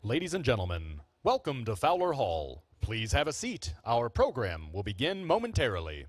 Ladies and gentlemen, welcome to Fowler Hall. Please have a seat. Our program will begin momentarily.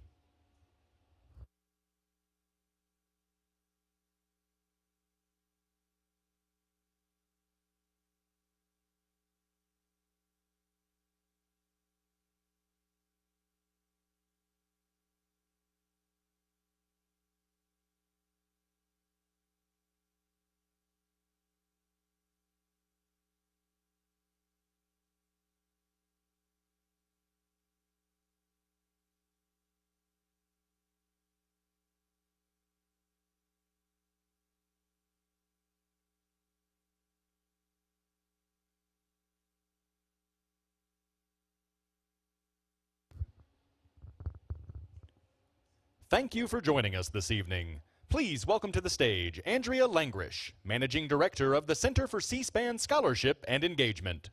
Thank you for joining us this evening. Please welcome to the stage Andrea Langrish, Managing Director of the Center for C-SPAN Scholarship and Engagement.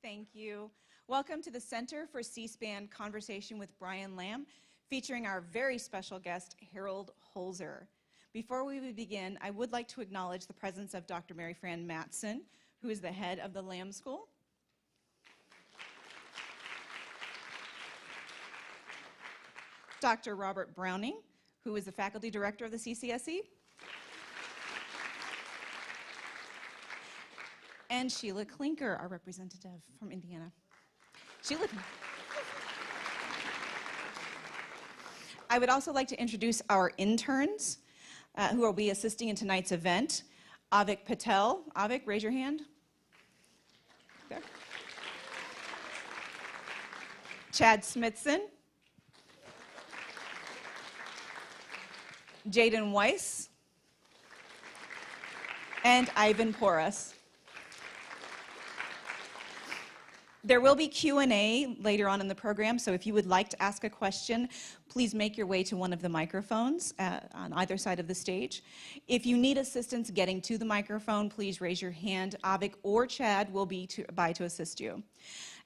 Thank you. Welcome to the Center for C-SPAN Conversation with Brian Lamb, featuring our very special guest, Harold Holzer. Before we begin, I would like to acknowledge the presence of Dr. Mary Fran Matson, who is the head of the Lamb School. Dr. Robert Browning, who is the faculty director of the CCSE. And Sheila Klinker, our representative from Indiana. Sheila. I would also like to introduce our interns who will be assisting in tonight's event. Avik Patel. Avik, raise your hand. There. Chad Smithson. Jaden Weiss. And Ivan Porras. There will be Q&A later on in the program, so if you would like to ask a question, please make your way to one of the microphones on either side of the stage. If you need assistance getting to the microphone, please raise your hand. Avik or Chad will be by to assist you.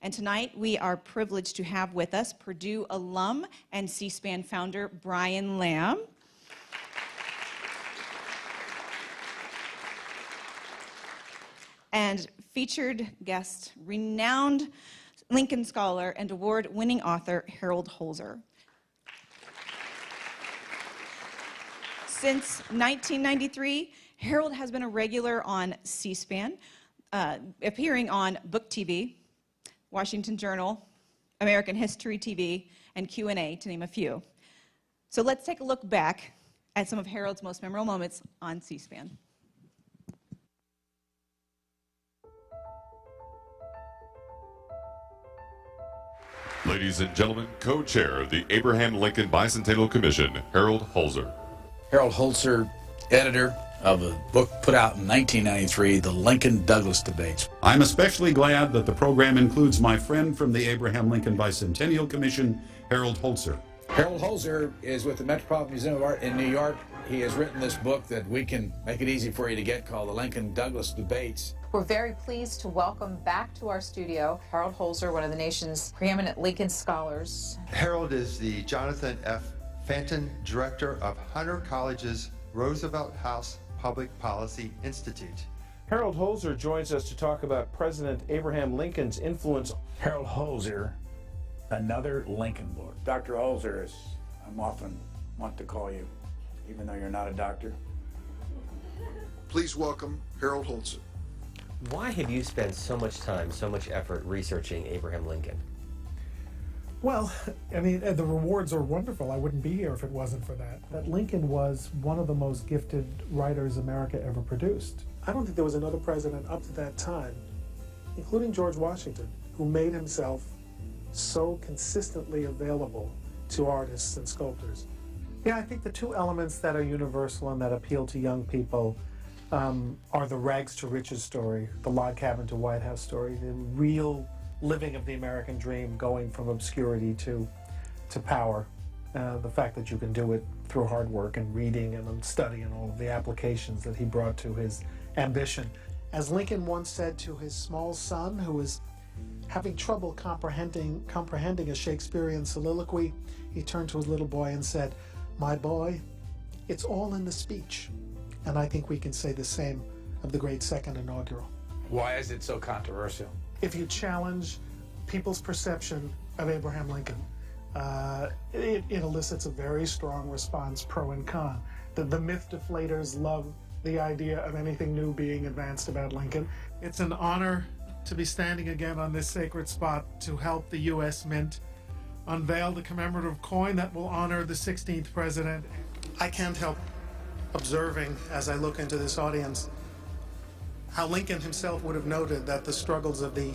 And tonight, we are privileged to have with us Purdue alum and C-SPAN founder Brian Lamb. And featured guest, renowned Lincoln Scholar and award-winning author Harold Holzer. Since 1993, Harold has been a regular on C-SPAN, appearing on Book TV, Washington Journal, American History TV, and Q&A, to name a few. So let's take a look back at some of Harold's most memorable moments on C-SPAN. Ladies and gentlemen, co-chair of the Abraham Lincoln Bicentennial Commission, Harold Holzer. Harold Holzer, editor of a book put out in 1993, The Lincoln-Douglas Debates. I'm especially glad that the program includes my friend from the Abraham Lincoln Bicentennial Commission, Harold Holzer. Harold Holzer is with the Metropolitan Museum of Art in New York. He has written this book that we can make it easy for you to get, called The Lincoln-Douglas Debates. We're very pleased to welcome back to our studio Harold Holzer, one of the nation's preeminent Lincoln scholars. Harold is the Jonathan F. Fenton Director of Hunter College's Roosevelt House Public Policy Institute. Harold Holzer joins us to talk about President Abraham Lincoln's influence. Harold Holzer, another Lincoln book. Dr. Holzer, as I'm often want to call you, even though you're not a doctor. Please welcome Harold Holzer. Why have you spent so much time, so much effort researching Abraham Lincoln? Well, I mean, the rewards are wonderful. I wouldn't be here if it wasn't for that. That Lincoln was one of the most gifted writers America ever produced. I don't think there was another president up to that time, including George Washington, who made himself so consistently available to artists and sculptors. Yeah, I think the two elements that are universal and that appeal to young people are the rags to riches story, the log cabin to White House story, the real living of the American dream, going from obscurity to power. The fact that you can do it through hard work and reading and study and all of the applications that he brought to his ambition. As Lincoln once said to his small son, who was having trouble comprehending a Shakespearean soliloquy, he turned to his little boy and said, "My boy, It's all in the speech. And I think we can say the same of the great second inaugural. Why is it so controversial? If you challenge people's perception of Abraham Lincoln, it elicits a very strong response, pro and con. The myth deflators love the idea of anything new being advanced about Lincoln. It's an honor to be standing again on this sacred spot to help the U.S. Mint unveil the commemorative coin that will honor the 16th president. I can't help observing, as I look into this audience, how Lincoln himself would have noted that the struggles of the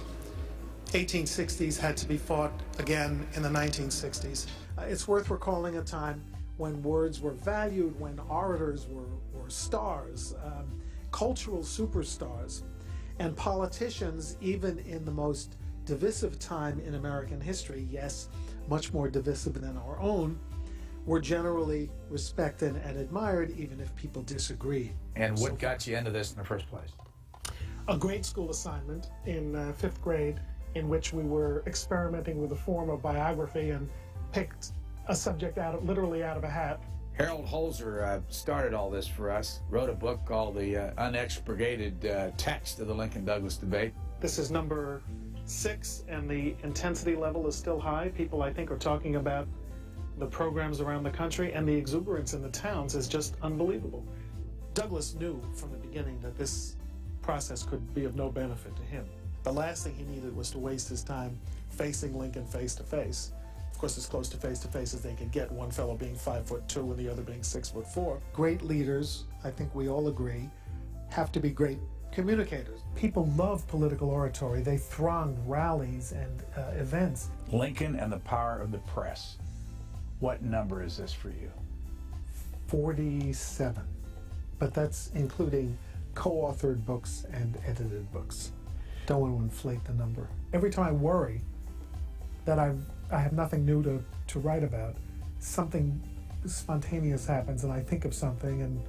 1860s had to be fought again in the 1960s. It's worth recalling a time when words were valued, when orators were stars, cultural superstars, and politicians, even in the most divisive time in American history, yes, much more divisive than our own, were generally respected and admired, even if people disagreed. And what got you into this in the first place? A grade school assignment in 5th grade in which we were experimenting with a form of biography and picked a subject literally out of a hat. Harold Holzer started all this for us, wrote a book called The Unexpurgated Text of the Lincoln-Douglas Debate. This is number 6, and the intensity level is still high. People, I think, are talking about the programs around the country, and the exuberance in the towns is just unbelievable. Douglas knew from the beginning that this process could be of no benefit to him. The last thing he needed was to waste his time facing Lincoln face to face. Of course, as close to face as they could get, one fellow being 5'2" and the other being 6'4". Great leaders, I think we all agree, have to be great communicators. People love political oratory. They throng rallies and events. Lincoln and the power of the press. What number is this for you? 47, but that's including co-authored books and edited books. Don't want to inflate the number. Every time I worry that I have nothing new to write about, something spontaneous happens and I think of something,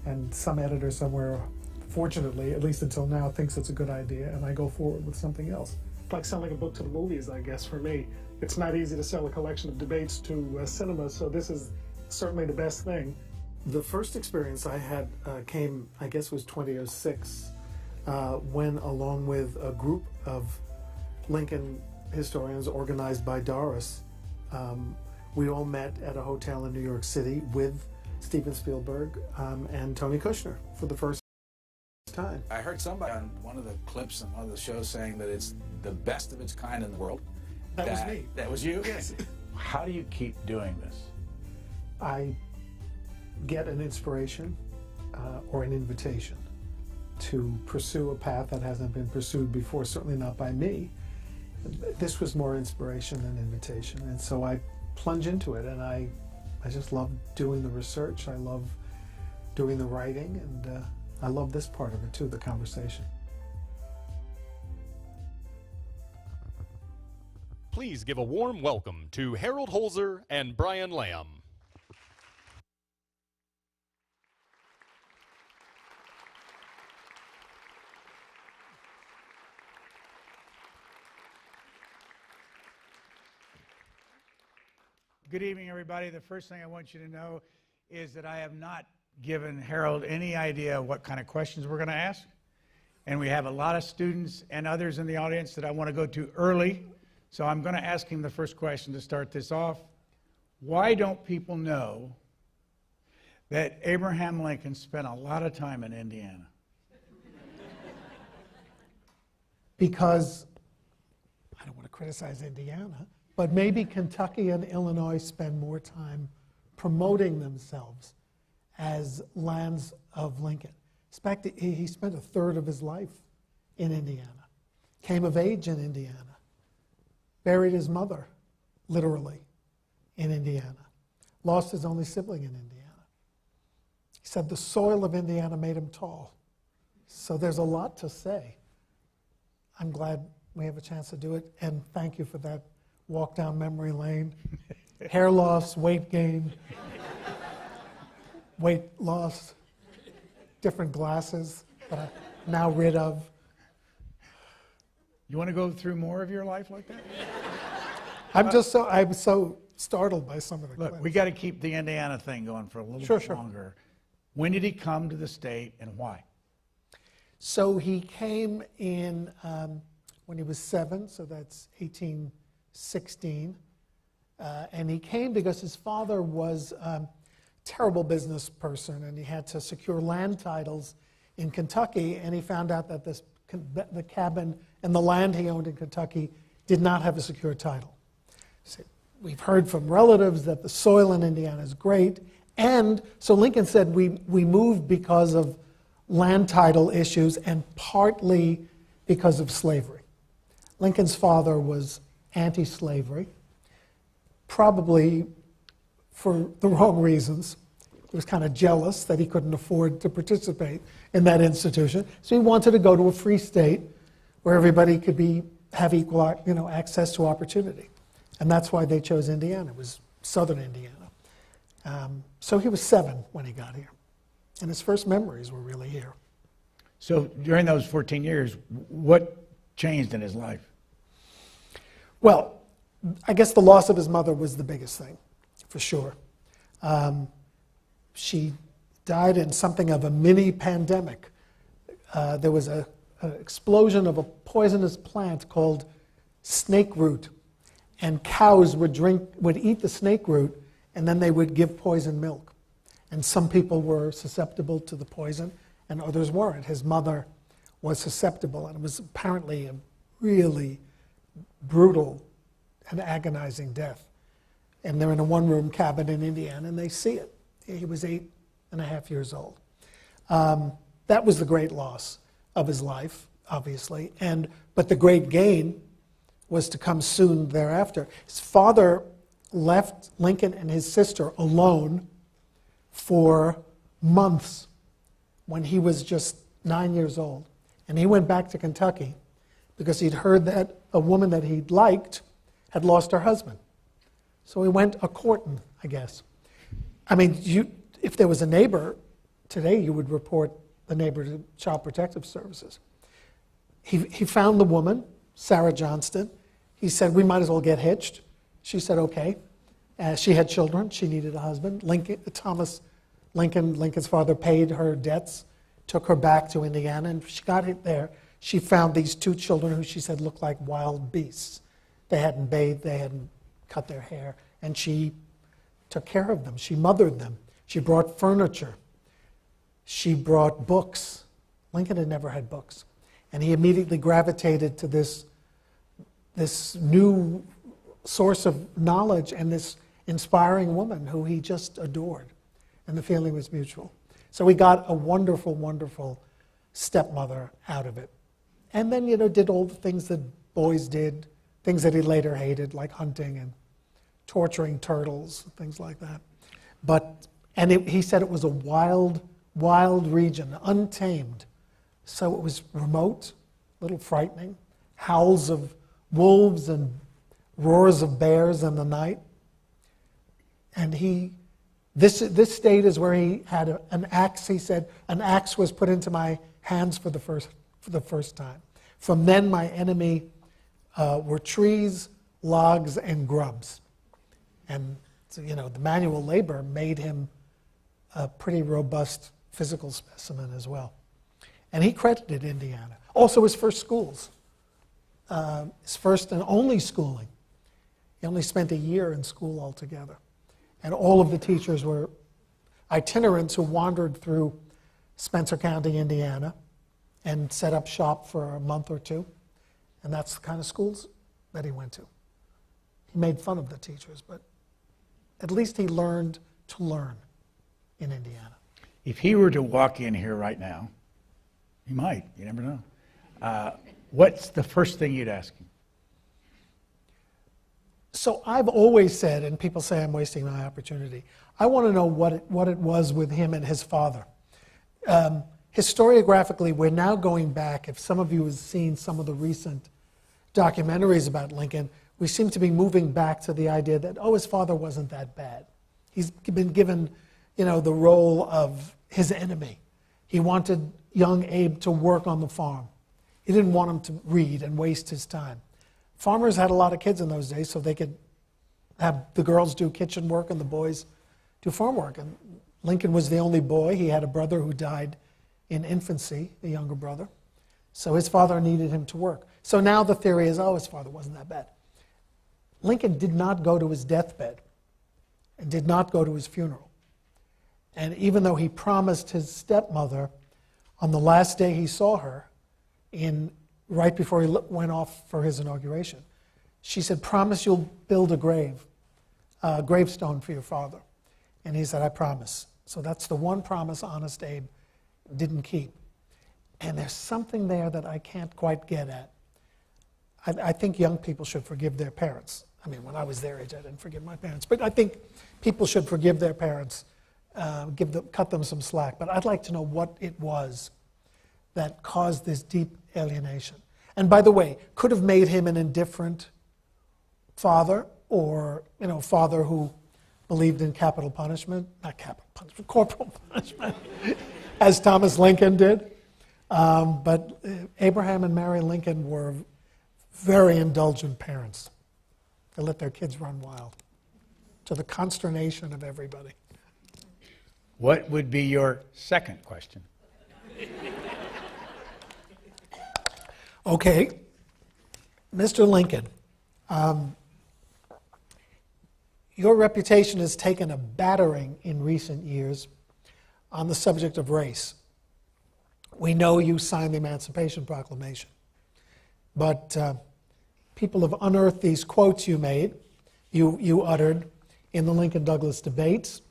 and some editor somewhere, fortunately, at least until now, thinks it's a good idea, and I go forward with something else. It's like selling a book to the movies, I guess, for me. It's not easy to sell a collection of debates to cinema, so this is certainly the best thing. The first experience I had came, I guess, was 2006, when, along with a group of Lincoln historians organized by Doris, we all met at a hotel in New York City with Steven Spielberg and Tony Kushner for the first time. I heard somebody on one of the clips on one of the shows saying that it's the best of its kind in the world. That was me. That was you? Yes. How do you keep doing this? I get an inspiration or an invitation to pursue a path that hasn't been pursued before, certainly not by me. This was more inspiration than invitation, and so I plunge into it, and I just love doing the research. I love doing the writing, and I love this part of it too, the conversation. Please give a warm welcome to Harold Holzer and Brian Lamb. Good evening, everybody. The first thing I want you to know is that I have not given Harold any idea what kind of questions we're going to ask. And we have a lot of students and others in the audience that I want to go to early. So I'm going to ask him the first question to start this off. Why don't people know that Abraham Lincoln spent a lot of time in Indiana? Because, I don't want to criticize Indiana, but maybe Kentucky and Illinois spend more time promoting themselves as lands of Lincoln. In fact, he spent a third of his life in Indiana, came of age in Indiana, buried his mother, literally, in Indiana, lost his only sibling in Indiana. He said the soil of Indiana made him tall. So there's a lot to say. I'm glad we have a chance to do it, and thank you for that walk down memory lane. Hair loss, weight gain, weight loss, different glasses that I'm now rid of. You want to go through more of your life like that? I'm so startled by some of the Look, clips. we got to keep the Indiana thing going for a little bit longer. When did he come to the state and why? So he came in when he was 7, so that's 1816. And he came because his father was a terrible business person, and he had to secure land titles in Kentucky, and he found out that the cabin and the land he owned in Kentucky did not have a secure title. So we've heard from relatives that the soil in Indiana is great, and so Lincoln said we moved because of land title issues and partly because of slavery. Lincoln's father was anti-slavery, probably for the wrong reasons. He was kind of jealous that he couldn't afford to participate in that institution, so he wanted to go to a free state where everybody could have equal, access to opportunity, and that's why they chose Indiana. It was southern Indiana. So he was 7 when he got here, and his first memories were really here. So during those 14 years, what changed in his life? Well, I guess the loss of his mother was the biggest thing, for sure. She died in something of a mini pandemic. There was an explosion of a poisonous plant called snake root, and cows would eat the snake root, and then they would give poison milk. And some people were susceptible to the poison, and others weren't. His mother was susceptible, and it was apparently a really brutal and agonizing death. And they're in a one-room cabin in Indiana, and they see it. He was 8.5 years old. That was the great loss of his life, obviously, but the great gain was to come soon thereafter. His father left Lincoln and his sister alone for months when he was just 9 years old. And he went back to Kentucky because he'd heard that a woman that he'd liked had lost her husband. So he went a-courting, I guess. I mean, if there was a neighbor today, you would report the neighbor to Child Protective Services. He found the woman, Sarah Johnston. He said, we might as well get hitched. She said, okay. She had children. She needed a husband. Thomas Lincoln, Lincoln's father, paid her debts, took her back to Indiana, and she got it there. She found these 2 children who she said looked like wild beasts. They hadn't bathed, they hadn't cut their hair, and she took care of them. She mothered them. She brought furniture. She brought books. Lincoln had never had books. And he immediately gravitated to this new source of knowledge and this inspiring woman who he just adored. And the feeling was mutual. So he got a wonderful, wonderful stepmother out of it. And then, did all the things that boys did, things that he later hated, like hunting and torturing turtles, things like that. He said it was a wild, wild region, untamed. So it was remote, a little frightening, howls of wolves and roars of bears in the night. And this state is where he had an axe. He said, an axe was put into my hands for the first time. From then, my enemy were trees, logs, and grubs. And so, the manual labor made him a pretty robust physical specimen as well. And he credited Indiana. Also his first schools, his first and only schooling. He only spent a year in school altogether. And all of the teachers were itinerants who wandered through Spencer County, Indiana, and set up shop for a month or 2. And that's the kind of schools that he went to. He made fun of the teachers, but at least he learned to learn in Indiana. If he were to walk in here right now, he might, you never know. What's the first thing you'd ask him? So I've always said, and people say I'm wasting my opportunity, I want to know what it was with him and his father. Historiographically, we're now going back, if some of you have seen some of the recent documentaries about Lincoln, we seem to be moving back to the idea that, his father wasn't that bad. He's been given, the role of his enemy. He wanted young Abe to work on the farm. He didn't want him to read and waste his time. Farmers had a lot of kids in those days, so they could have the girls do kitchen work and the boys do farm work. And Lincoln was the only boy. He had a brother who died in infancy, a younger brother. So his father needed him to work. So now the theory is, oh, his father wasn't that bad. Lincoln did not go to his deathbed and did not go to his funeral. And even though he promised his stepmother on the last day he saw her, right before he went off for his inauguration, she said, promise you'll build a gravestone for your father. And he said, I promise. So that's the one promise Honest Abe didn't keep. And there's something there that I can't quite get at. I think young people should forgive their parents. I mean, when I was their age, I didn't forgive my parents. But I think people should forgive their parents, cut them some slack. But I'd like to know what it was that caused this deep alienation. And by the way, could have made him an indifferent father, or father who believed in capital punishment, not capital punishment, corporal punishment, as Thomas Lincoln did. But Abraham and Mary Lincoln were very indulgent parents. They let their kids run wild, to the consternation of everybody. What would be your second question? Okay, Mr. Lincoln, your reputation has taken a battering in recent years on the subject of race. We know you signed the Emancipation Proclamation, but people have unearthed these quotes you uttered in the Lincoln-Douglas debates,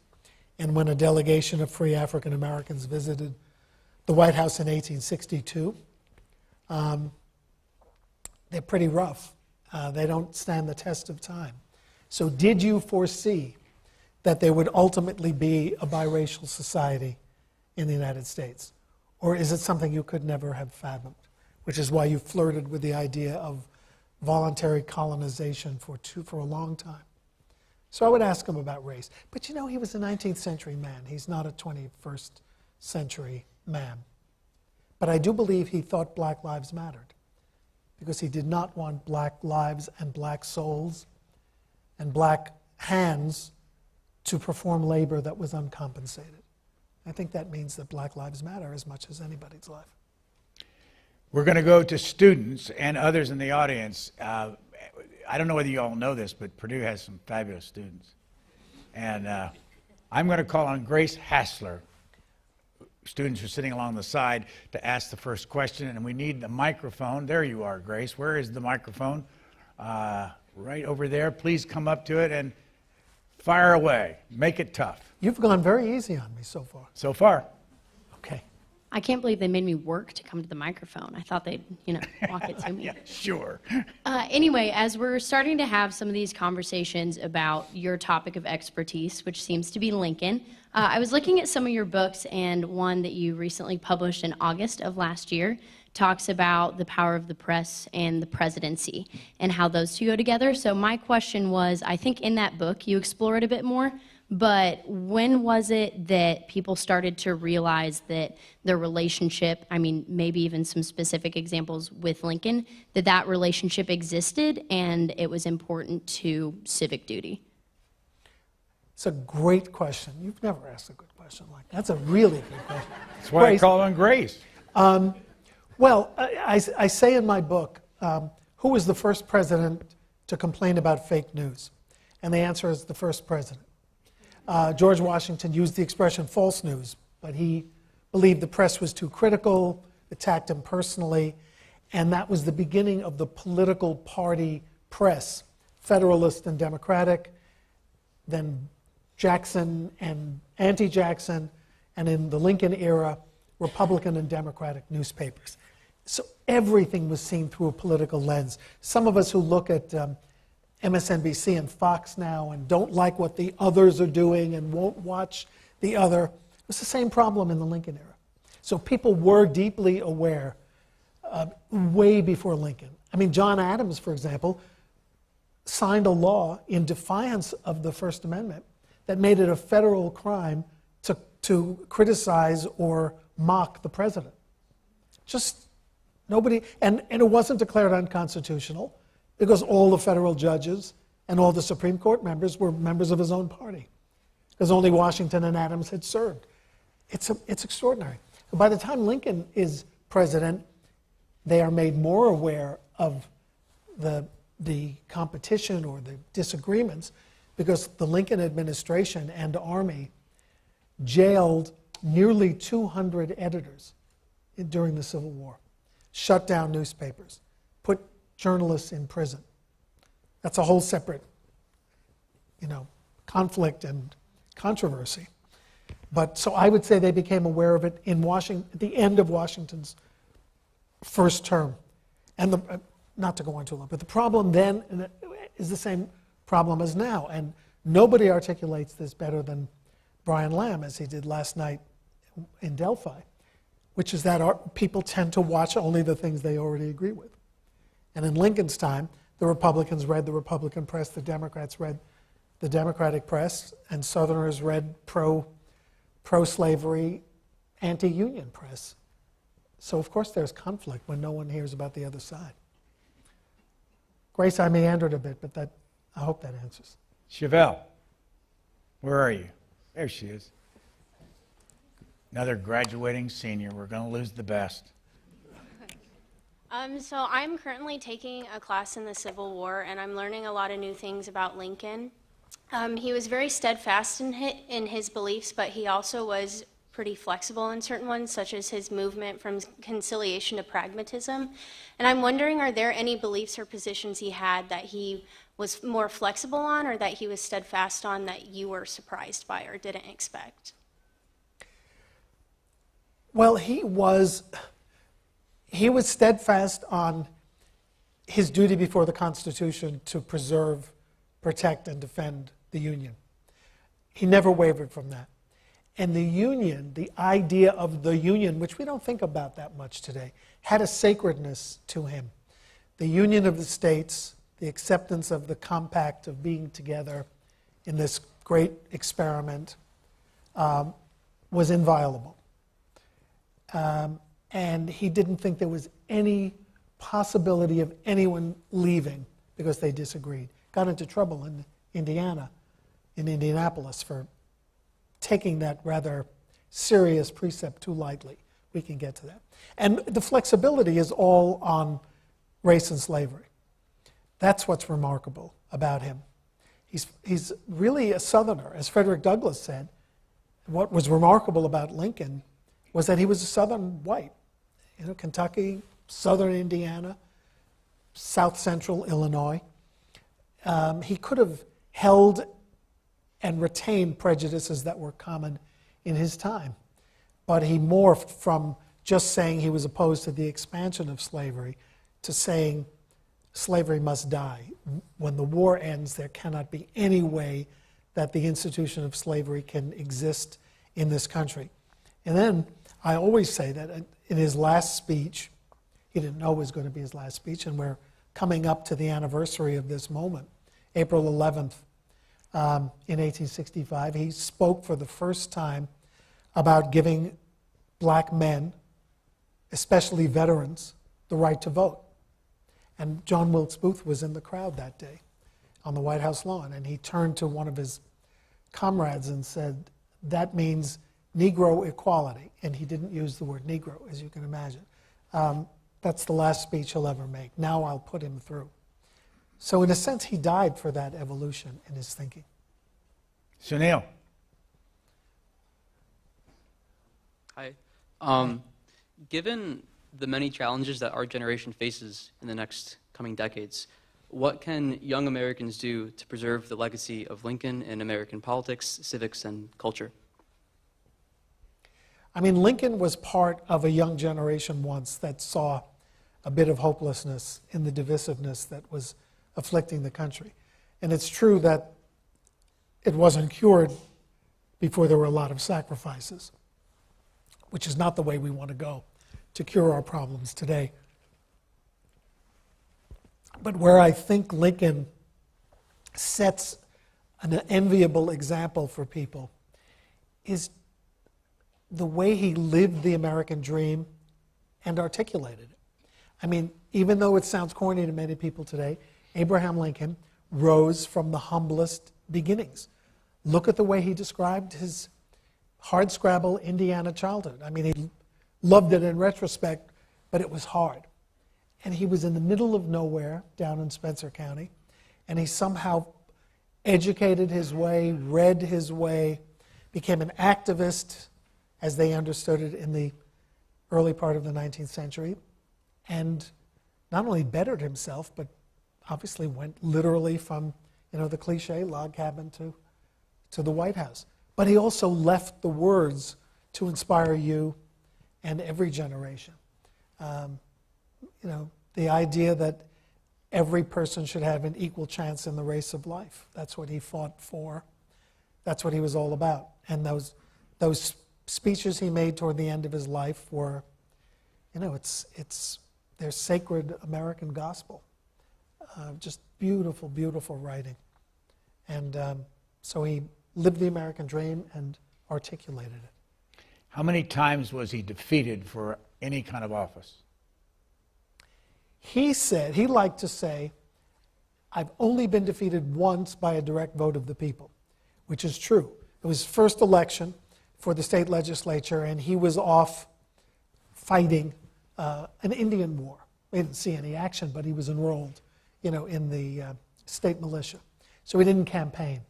and when a delegation of free African Americans visited the White House in 1862. They're pretty rough. They don't stand the test of time. So did you foresee that there would ultimately be a biracial society in the United States? Or is it something you could never have fathomed, which is why you flirted with the idea of voluntary colonization for a long time? So I would ask him about race. But he was a 19th century man. He's not a 21st century man. But I do believe he thought black lives mattered, because he did not want black lives and black souls and black hands to perform labor that was uncompensated. I think that means that black lives matter as much as anybody's life. We're going to go to students and others in the audience. I don't know whether you all know this, but Purdue has some fabulous students. And I'm going to call on Grace Hassler. Students are sitting along the side to ask the first question, and we need the microphone. There you are, Grace. Where is the microphone? Right over there. Please come up to it and fire away. Make it tough. You've gone very easy on me so far. So far. Okay. I can't believe they made me work to come to the microphone. I thought they'd, walk it to me. Yeah, sure. Anyway, as we're starting to have some of these conversations about your topic of expertise, which seems to be Lincoln, I was looking at some of your books, and one that you recently published in August of last year talks about the power of the press and the presidency and how those two go together. So my question was, I think in that book you explore it a bit more, but when was it that people started to realize that their relationship, maybe even some specific examples with Lincoln, that relationship existed and it was important to civic duty? It's a great question. You've never asked a good question like that. That's a really good question. That's why I call on Grace. Well, I say in my book, who was the first president to complain about fake news? And the answer is the first president. George Washington used the expression false news, but he believed the press was too critical, attacked him personally, and that was the beginning of the political party press, Federalist and Democratic, then Jackson and anti-Jackson, and in the Lincoln era, Republican and Democratic newspapers. So everything was seen through a political lens. Some of us who look at MSNBC and Fox now and don't like what the others are doing and won't watch the other, it was the same problem in the Lincoln era. So people were deeply aware way before Lincoln. John Adams, for example, signed a law in defiance of the First Amendment that made it a federal crime to criticize or mock the president. Just nobody, and it wasn't declared unconstitutional because all the federal judges And all the Supreme Court members were members of his own party, because only Washington and Adams had served. It's extraordinary. By the time Lincoln is president, they are made more aware of the competition or the disagreements, because the Lincoln administration and Army jailed nearly 200 editors during the Civil War, shut down newspapers, put journalists in prison. That's a whole separate, conflict and controversy. But so I would say they became aware of it in Washington, at the end of Washington's first term. And not to go on too long, but the problem then is the same problem as now. And nobody articulates this better than Brian Lamb, as he did last night in Delphi, which is that people tend to watch only the things they already agree with. And in Lincoln's time, the Republicans read the Republican press, the Democrats read the Democratic press, and Southerners read pro-slavery, anti-union press. So of course there's conflict when no one hears about the other side. Grace, I meandered a bit, but I hope that answers. Chevelle, where are you? There she is. Another graduating senior. We're going to lose the best. So I'm currently taking a class in the Civil War, and I'm learning a lot of new things about Lincoln. He was very steadfast in his beliefs, but he also was pretty flexible in certain ones, such as his movement from conciliation to pragmatism. And I'm wondering, are there any beliefs or positions he had that he was more flexible on, or that he was steadfast on, that you were surprised by or didn't expect? Well, he was steadfast on his duty before the Constitution to preserve, protect, and defend the Union. He never wavered from that. And the Union, the idea of the Union, which we don't think about that much today, had a sacredness to him. The union of the states, the acceptance of the compact of being together in this great experiment, was inviolable. And he didn't think there was any possibility of anyone leaving because they disagreed. Got into trouble in Indianapolis for taking that rather serious precept too lightly. We can get to that. And the flexibility is all on race and slavery. That's what's remarkable about him. He's really a Southerner. As Frederick Douglass said, what was remarkable about Lincoln was that he was a Southern white. Kentucky, Southern Indiana, South Central Illinois. He could have held and retained prejudices that were common in his time. But he morphed from just saying he was opposed to the expansion of slavery to saying slavery must die. When the war ends, there cannot be any way that the institution of slavery can exist in this country. And then I always say that in his last speech, he didn't know it was going to be his last speech, and we're coming up to the anniversary of this moment, April 11th, in 1865, he spoke for the first time about giving black men, especially veterans, the right to vote. And John Wilkes Booth was in the crowd that day on the White House lawn, and he turned to one of his comrades and said, that means Negro equality. And he didn't use the word Negro, as you can imagine. That's the last speech he'll ever make. Now I'll put him through. So in a sense, he died for that evolution in his thinking. Sunil. Hi. Given the many challenges that our generation faces in the next coming decades, what can young Americans do to preserve the legacy of Lincoln in American politics, civics, and culture? I mean, Lincoln was part of a young generation once that saw a bit of hopelessness in the divisiveness that was afflicting the country. And it's true that it wasn't cured before there were a lot of sacrifices, which is not the way we want to go to cure our problems today. But where I think Lincoln sets an enviable example for people is the way he lived the American dream and articulated it. I mean, even though it sounds corny to many people today, Abraham Lincoln rose from the humblest beginnings. Look at the way he described his hardscrabble Indiana childhood. I mean, he loved it in retrospect, but it was hard. And he was in the middle of nowhere down in Spencer County, and he somehow educated his way, read his way, became an activist, as they understood it in the early part of the 19th century, and not only bettered himself, but obviously went literally from, the cliche log cabin to the White House. But he also left the words to inspire you and every generation. The idea that every person should have an equal chance in the race of life. That's what he fought for. That's what he was all about. And those speeches he made toward the end of his life were, they're sacred American gospel. Just beautiful, beautiful writing. And so he lived the American dream and articulated it. How many times was he defeated for any kind of office? He liked to say, I've only been defeated once by a direct vote of the people, which is true. It was his first election for the state legislature, and he was off fighting an Indian war. We didn't see any action, but he was enrolled, in the state militia. So he didn't campaign.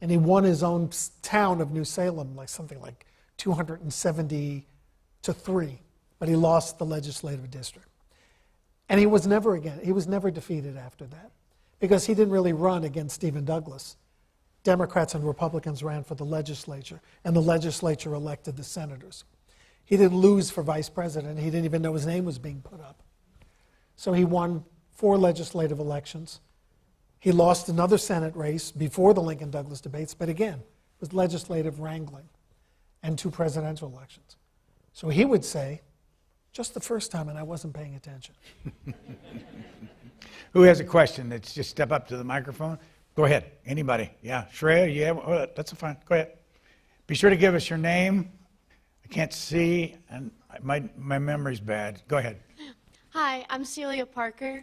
And he won his own town of New Salem, something like 270 to 3, but he lost the legislative district. And he was never defeated after that, because he didn't really run against Stephen Douglas. Democrats and Republicans ran for the legislature, and the legislature elected the senators. He didn't lose for vice president. He didn't even know his name was being put up. So he won 4 legislative elections. He lost another Senate race before the Lincoln-Douglas debates, but again, it was legislative wrangling, and 2 presidential elections. So he would say, just the first time, and I wasn't paying attention. Who has a question? Let's just step up to the microphone. Go ahead. Anybody? Yeah. Shreya, yeah, that's fine. Go ahead. Be sure to give us your name. I can't see, and my memory's bad. Go ahead. Hi, I'm Celia Parker.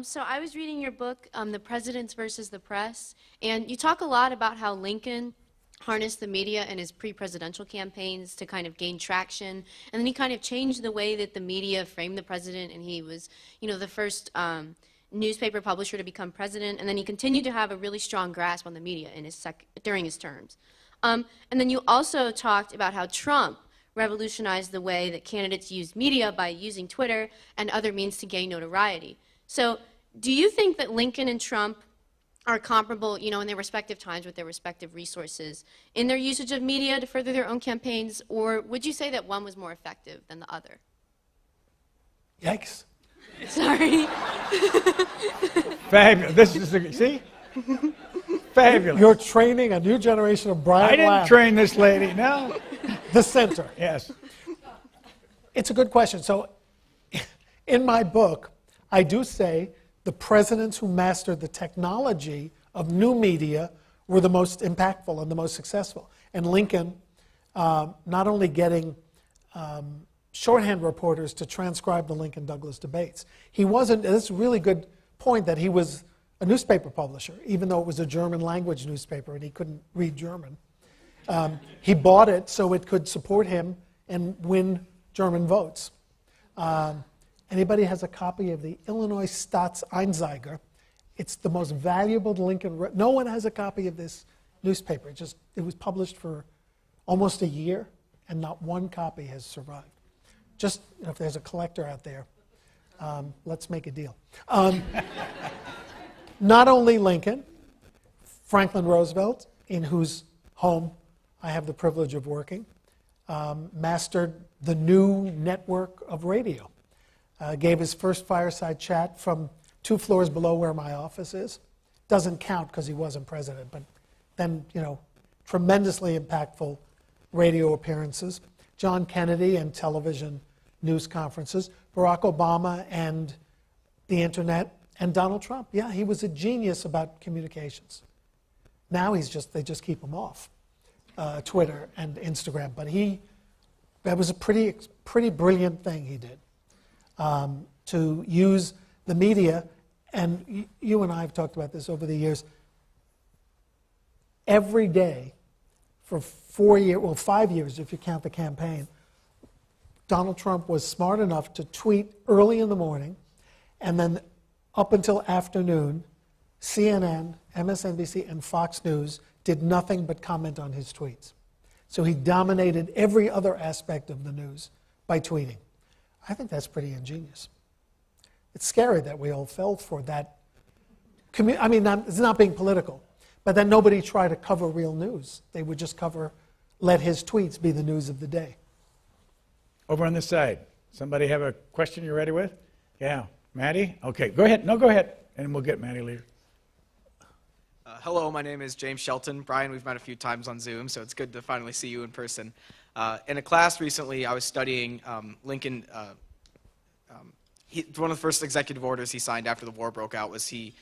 So I was reading your book, The Presidents versus the Press, and you talk a lot about how Lincoln harnessed the media in his pre-presidential campaigns to kind of gain traction, and then he kind of changed the way that the media framed the president, and he was, the first newspaper publisher to become president, and then he continued to have a really strong grasp on the media in during his terms. And then you also talked about how Trump revolutionized the way that candidates use media by using Twitter and other means to gain notoriety. So do you think that Lincoln and Trump are comparable, in their respective times with their respective resources in their usage of media to further their own campaigns, or would you say that one was more effective than the other? Yikes. Sorry. Fabulous. See? Fabulous. You're training a new generation of Brian I didn't Lamb. train this lady, no. The center. Yes. It's a good question. So in my book, I do say the presidents who mastered the technology of new media were the most impactful and the most successful. And Lincoln, not only getting shorthand reporters to transcribe the Lincoln-Douglas debates, he wasn't, it's a really good point that he was a newspaper publisher, even though it was a German language newspaper and he couldn't read German. He bought it so it could support him and win German votes. Anybody has a copy of the Illinois Staats-Anzeiger? It's the most valuable Lincoln. No one has a copy of this newspaper. It was published for almost a year, and not one copy has survived. Just if there's a collector out there, let's make a deal. Not only Lincoln, Franklin Roosevelt, in whose home I have the privilege of working, mastered the new network of radio. Gave his first fireside chat from 2 floors below where my office is. Doesn't count because he wasn't president, but then, tremendously impactful radio appearances. John Kennedy and television news conferences. Barack Obama and the internet. And Donald Trump. Yeah, he was a genius about communications. Now they just keep him off Twitter and Instagram. But that was a pretty brilliant thing he did. To use the media and you and I have talked about this over the years, every day for 5 years if you count the campaign, Donald Trump was smart enough to tweet early in the morning, and then up until afternoon, CNN, MSNBC, and Fox News did nothing but comment on his tweets. So he dominated every other aspect of the news by tweeting. I think that's pretty ingenious. It's scary that we all fell for that. I mean, it's not being political, but then nobody tried to cover real news. They would just let his tweets be the news of the day. Over on this side, somebody have a question you're ready with? Yeah, Maddie? Okay, go ahead. No, go ahead, and we'll get Maddie later. Hello, my name is James Shelton. Brian, we've met a few times on Zoom, so it's good to finally see you in person. In a class recently, I was studying Lincoln. One of the first executive orders he signed after the war broke out was he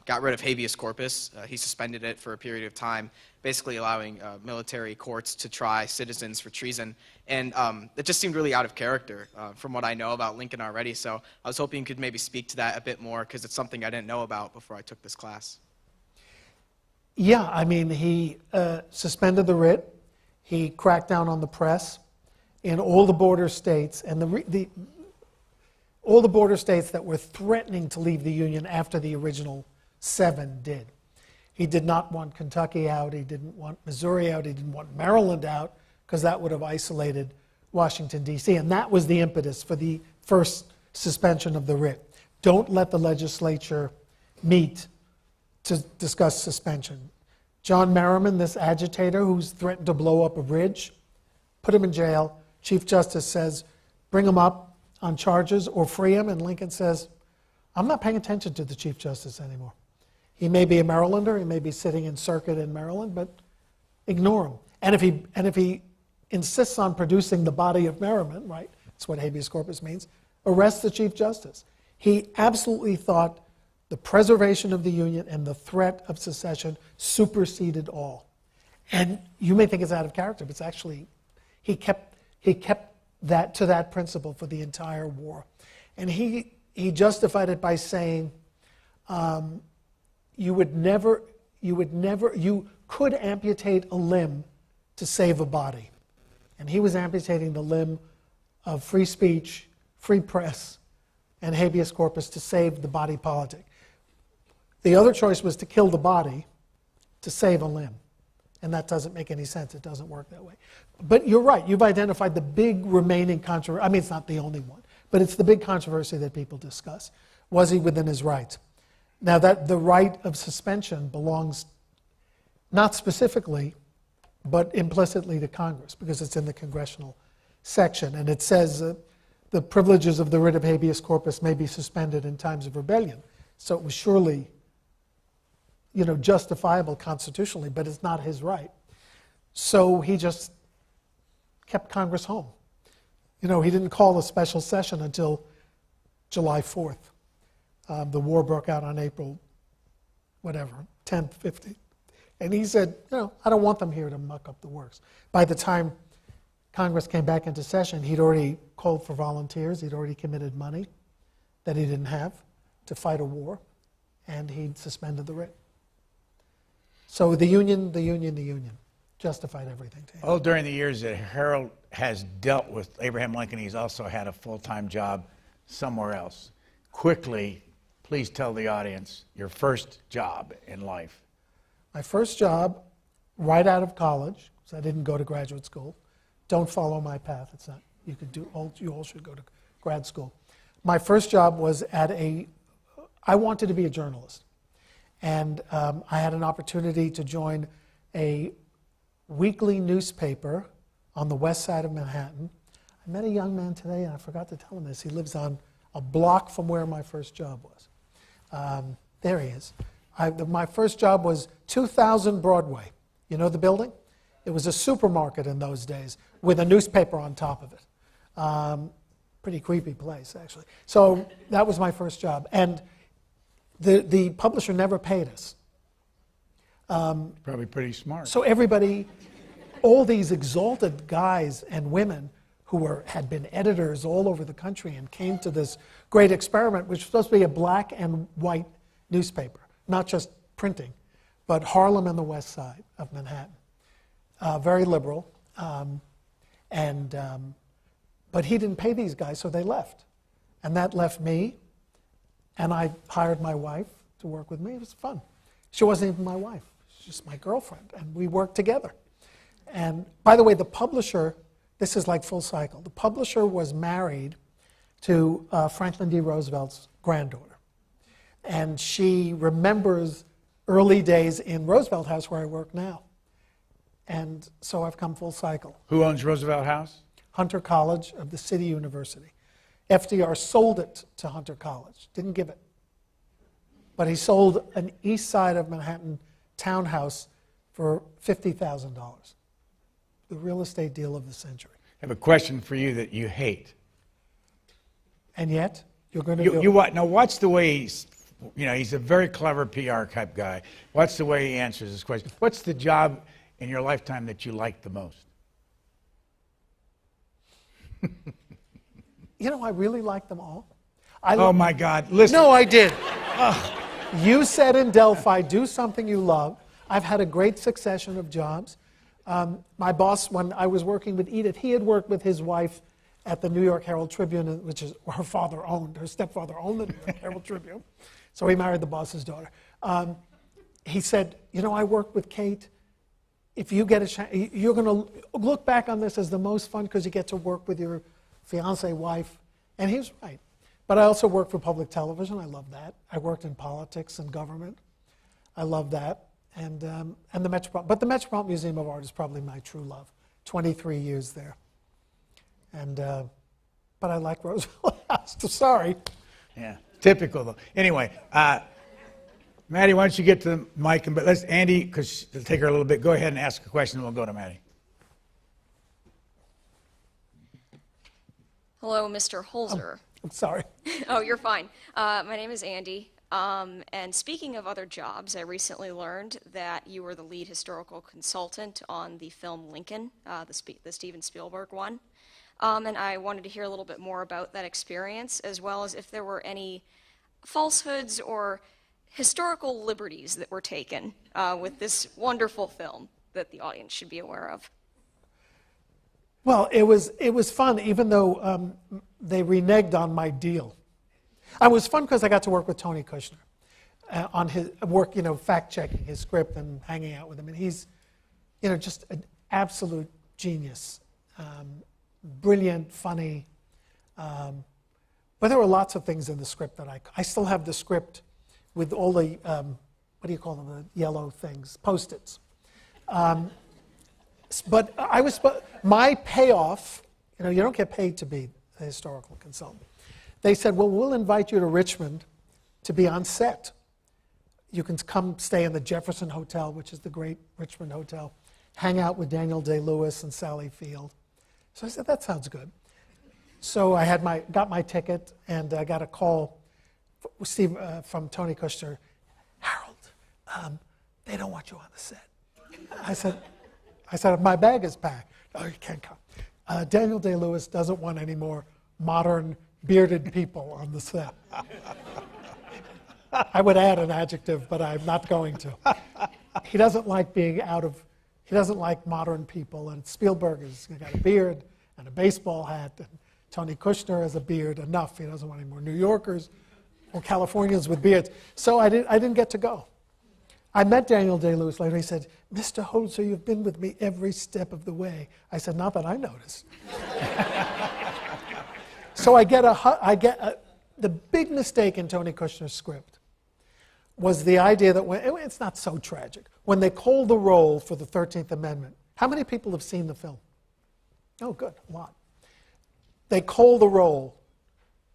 got rid of habeas corpus. He suspended it for a period of time, basically allowing military courts to try citizens for treason. And it just seemed really out of character from what I know about Lincoln already. So I was hoping you could maybe speak to that a bit more, because it's something I didn't know about before I took this class. Yeah, I mean, he suspended the writ. He cracked down on the press in all the border states, and all the border states that were threatening to leave the Union after the original 7 did. He did not want Kentucky out. He didn't want Missouri out. He didn't want Maryland out, because that would have isolated Washington, D.C. And that was the impetus for the first suspension of the writ. Don't let the legislature meet to discuss suspension. John Merriman, this agitator who's threatened to blow up a bridge, put him in jail. Chief Justice says, bring him up on charges or free him, and Lincoln says, I'm not paying attention to the Chief Justice anymore. He may be a Marylander, he may be sitting in circuit in Maryland, but ignore him. And if he insists on producing the body of Merriman, right, that's what habeas corpus means, arrest the Chief Justice. He absolutely thought the preservation of the Union and the threat of secession superseded all. And you may think it's out of character, but it's actually, he kept that to that principle for the entire war. And he justified it by saying, you could amputate a limb to save a body. And he was amputating the limb of free speech, free press, and habeas corpus to save the body politic. The other choice was to kill the body to save a limb. And that doesn't make any sense. It doesn't work that way. But you're right. You've identified the big remaining controversy. I mean, it's not the only one, but it's the big controversy that people discuss. Was he within his rights? Now, that the right of suspension belongs not specifically, but implicitly to Congress, because it's in the congressional section. And it says the privileges of the writ of habeas corpus may be suspended in times of rebellion. So it was surely, justifiable constitutionally, but it's not his right. So he just kept Congress home. He didn't call a special session until July 4th. The war broke out on April, 10th, 15th. And he said, I don't want them here to muck up the works. By the time Congress came back into session, he'd already called for volunteers. He'd already committed money that he didn't have to fight a war, and he'd suspended the writ. So the Union justified everything to him. Oh, during the years that Harold has dealt with Abraham Lincoln, he's also had a full-time job somewhere else. Quickly, please tell the audience your first job in life. My first job, right out of college, because I didn't go to graduate school. Don't follow my path. It's not. You all should go to grad school. My first job was I wanted to be a journalist. And I had an opportunity to join a weekly newspaper on the west side of Manhattan. I met a young man today, and I forgot to tell him this. He lives on a block from where my first job was. There he is. My first job was 2000 Broadway. You know the building? It was a supermarket in those days with a newspaper on top of it. Pretty creepy place, actually. So that was my first job. And the publisher never paid us. Probably pretty smart. So everybody, all these exalted guys and women who had been editors all over the country and came to this great experiment, which was supposed to be a black and white newspaper, not just printing, but Harlem and the West Side of Manhattan. Very liberal, but he didn't pay these guys, so they left. And that left me, and I hired my wife to work with me. It was fun. She wasn't even my wife. She was just my girlfriend, and we worked together. And by the way, the publisher, this is like full cycle. The publisher was married to Franklin D. Roosevelt's granddaughter. And she remembers early days in Roosevelt House where I work now. And so I've come full cycle. Who owns Roosevelt House? Hunter College of the City University. FDR sold it to Hunter College, didn't give it. But he sold an east side of Manhattan townhouse for $50,000. The real estate deal of the century. I have a question for you that you hate. And yet, you're going to do it. Now, what's the way he's a very clever PR type guy. What's the way he answers this question? What's the job in your lifetime that you like the most? I really like them all. Oh, my God. Listen. No, I did. You said in Delphi, do something you love. I've had a great succession of jobs. My boss, when I was working with Edith, he had worked with his wife at the New York Herald Tribune, which is her father owned, her stepfather owned the New York Herald Tribune. So he married the boss's daughter. He said, I worked with Kate. If you get a chance, you're going to look back on this as the most fun because you get to work with your fiancée wife. And he was right. But I also worked for public television. I love that. I worked in politics and government. I love that. And the Metropolitan Museum of Art is probably my true love. 23 years there. And but I like Roosevelt House. Sorry. Yeah, typical though. Anyway, Maddie, why don't you get to the mic but let's Andy, because it'll take her a little bit. Go ahead and ask a question, and we'll go to Maddie. Hello, Mr. Holzer. I'm sorry. Oh, you're fine. My name is Andy. And speaking of other jobs, I recently learned that you were the lead historical consultant on the film Lincoln, the Steven Spielberg one. And I wanted to hear a little bit more about that experience, as well as if there were any falsehoods or historical liberties that were taken with this wonderful film that the audience should be aware of. Well, it was fun, even though they reneged on my deal. It was fun because I got to work with Tony Kushner on his work, fact-checking his script and hanging out with him. And he's, just an absolute genius. Brilliant, funny. But there were lots of things in the script that I still have the script with all the, what do you call them, the yellow things, Post-its. But my payoff, you don't get paid to be a historical consultant. They said, well, we'll invite you to Richmond to be on set. You can come stay in the Jefferson Hotel, which is the great Richmond hotel, hang out with Daniel Day-Lewis and Sally Field. So I said, that sounds good. So I got my ticket, and I got a call from Tony Kushner. Harold, they don't want you on the set. I said, my bag is packed. Oh, you can't come. Daniel Day-Lewis doesn't want any more modern, bearded people on the set. I would add an adjective, but I'm not going to. He doesn't like he doesn't like modern people, and Spielberg has got a beard and a baseball hat, and Tony Kushner has a beard enough. He doesn't want any more New Yorkers or Californians with beards. So I didn't get to go. I met Daniel Day-Lewis later. He said, Mr. Holzer, you've been with me every step of the way. I said, not that I noticed. So the big mistake in Tony Kushner's script was the idea that it's not so tragic. When they called the roll for the 13th Amendment, how many people have seen the film? Oh, good, a lot. They called the roll,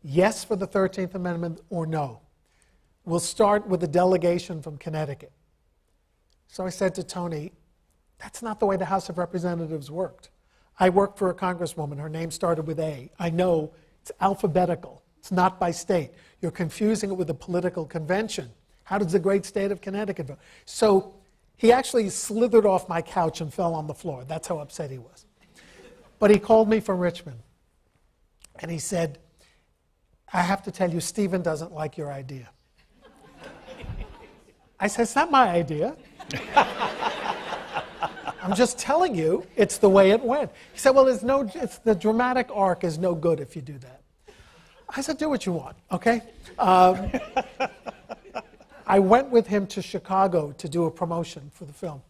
yes for the 13th Amendment or no. We'll start with a delegation from Connecticut. So I said to Tony, that's not the way the House of Representatives worked. I worked for a congresswoman. Her name started with A. I know it's alphabetical. It's not by state. You're confusing it with a political convention. How does the great state of Connecticut vote? So he actually slithered off my couch and fell on the floor. That's how upset he was. But he called me from Richmond, and he said, I have to tell you, Stephen doesn't like your idea. I said, it's not my idea. I'm just telling you, it's the way it went. He said, well, the dramatic arc is no good if you do that. I said, do what you want, okay? I went with him to Chicago to do a promotion for the film,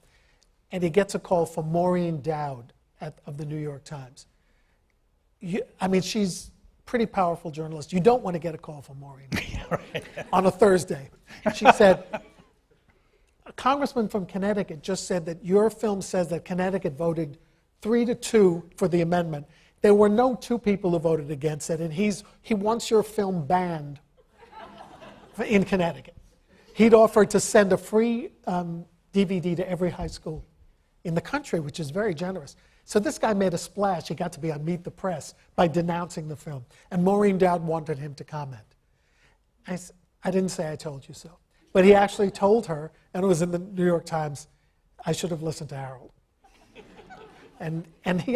and he gets a call from Maureen Dowd of the New York Times. I mean, she's a pretty powerful journalist. You don't want to get a call from Maureen on a Thursday. She said, a congressman from Connecticut just said that your film says that Connecticut voted 3-2 for the amendment. There were no 2 people who voted against it, and he wants your film banned in Connecticut. He'd offered to send a free DVD to every high school in the country, which is very generous. So this guy made a splash. He got to be on Meet the Press by denouncing the film. And Maureen Dowd wanted him to comment. I didn't say I told you so. But he actually told her, and it was in the New York Times, I should have listened to Harold. And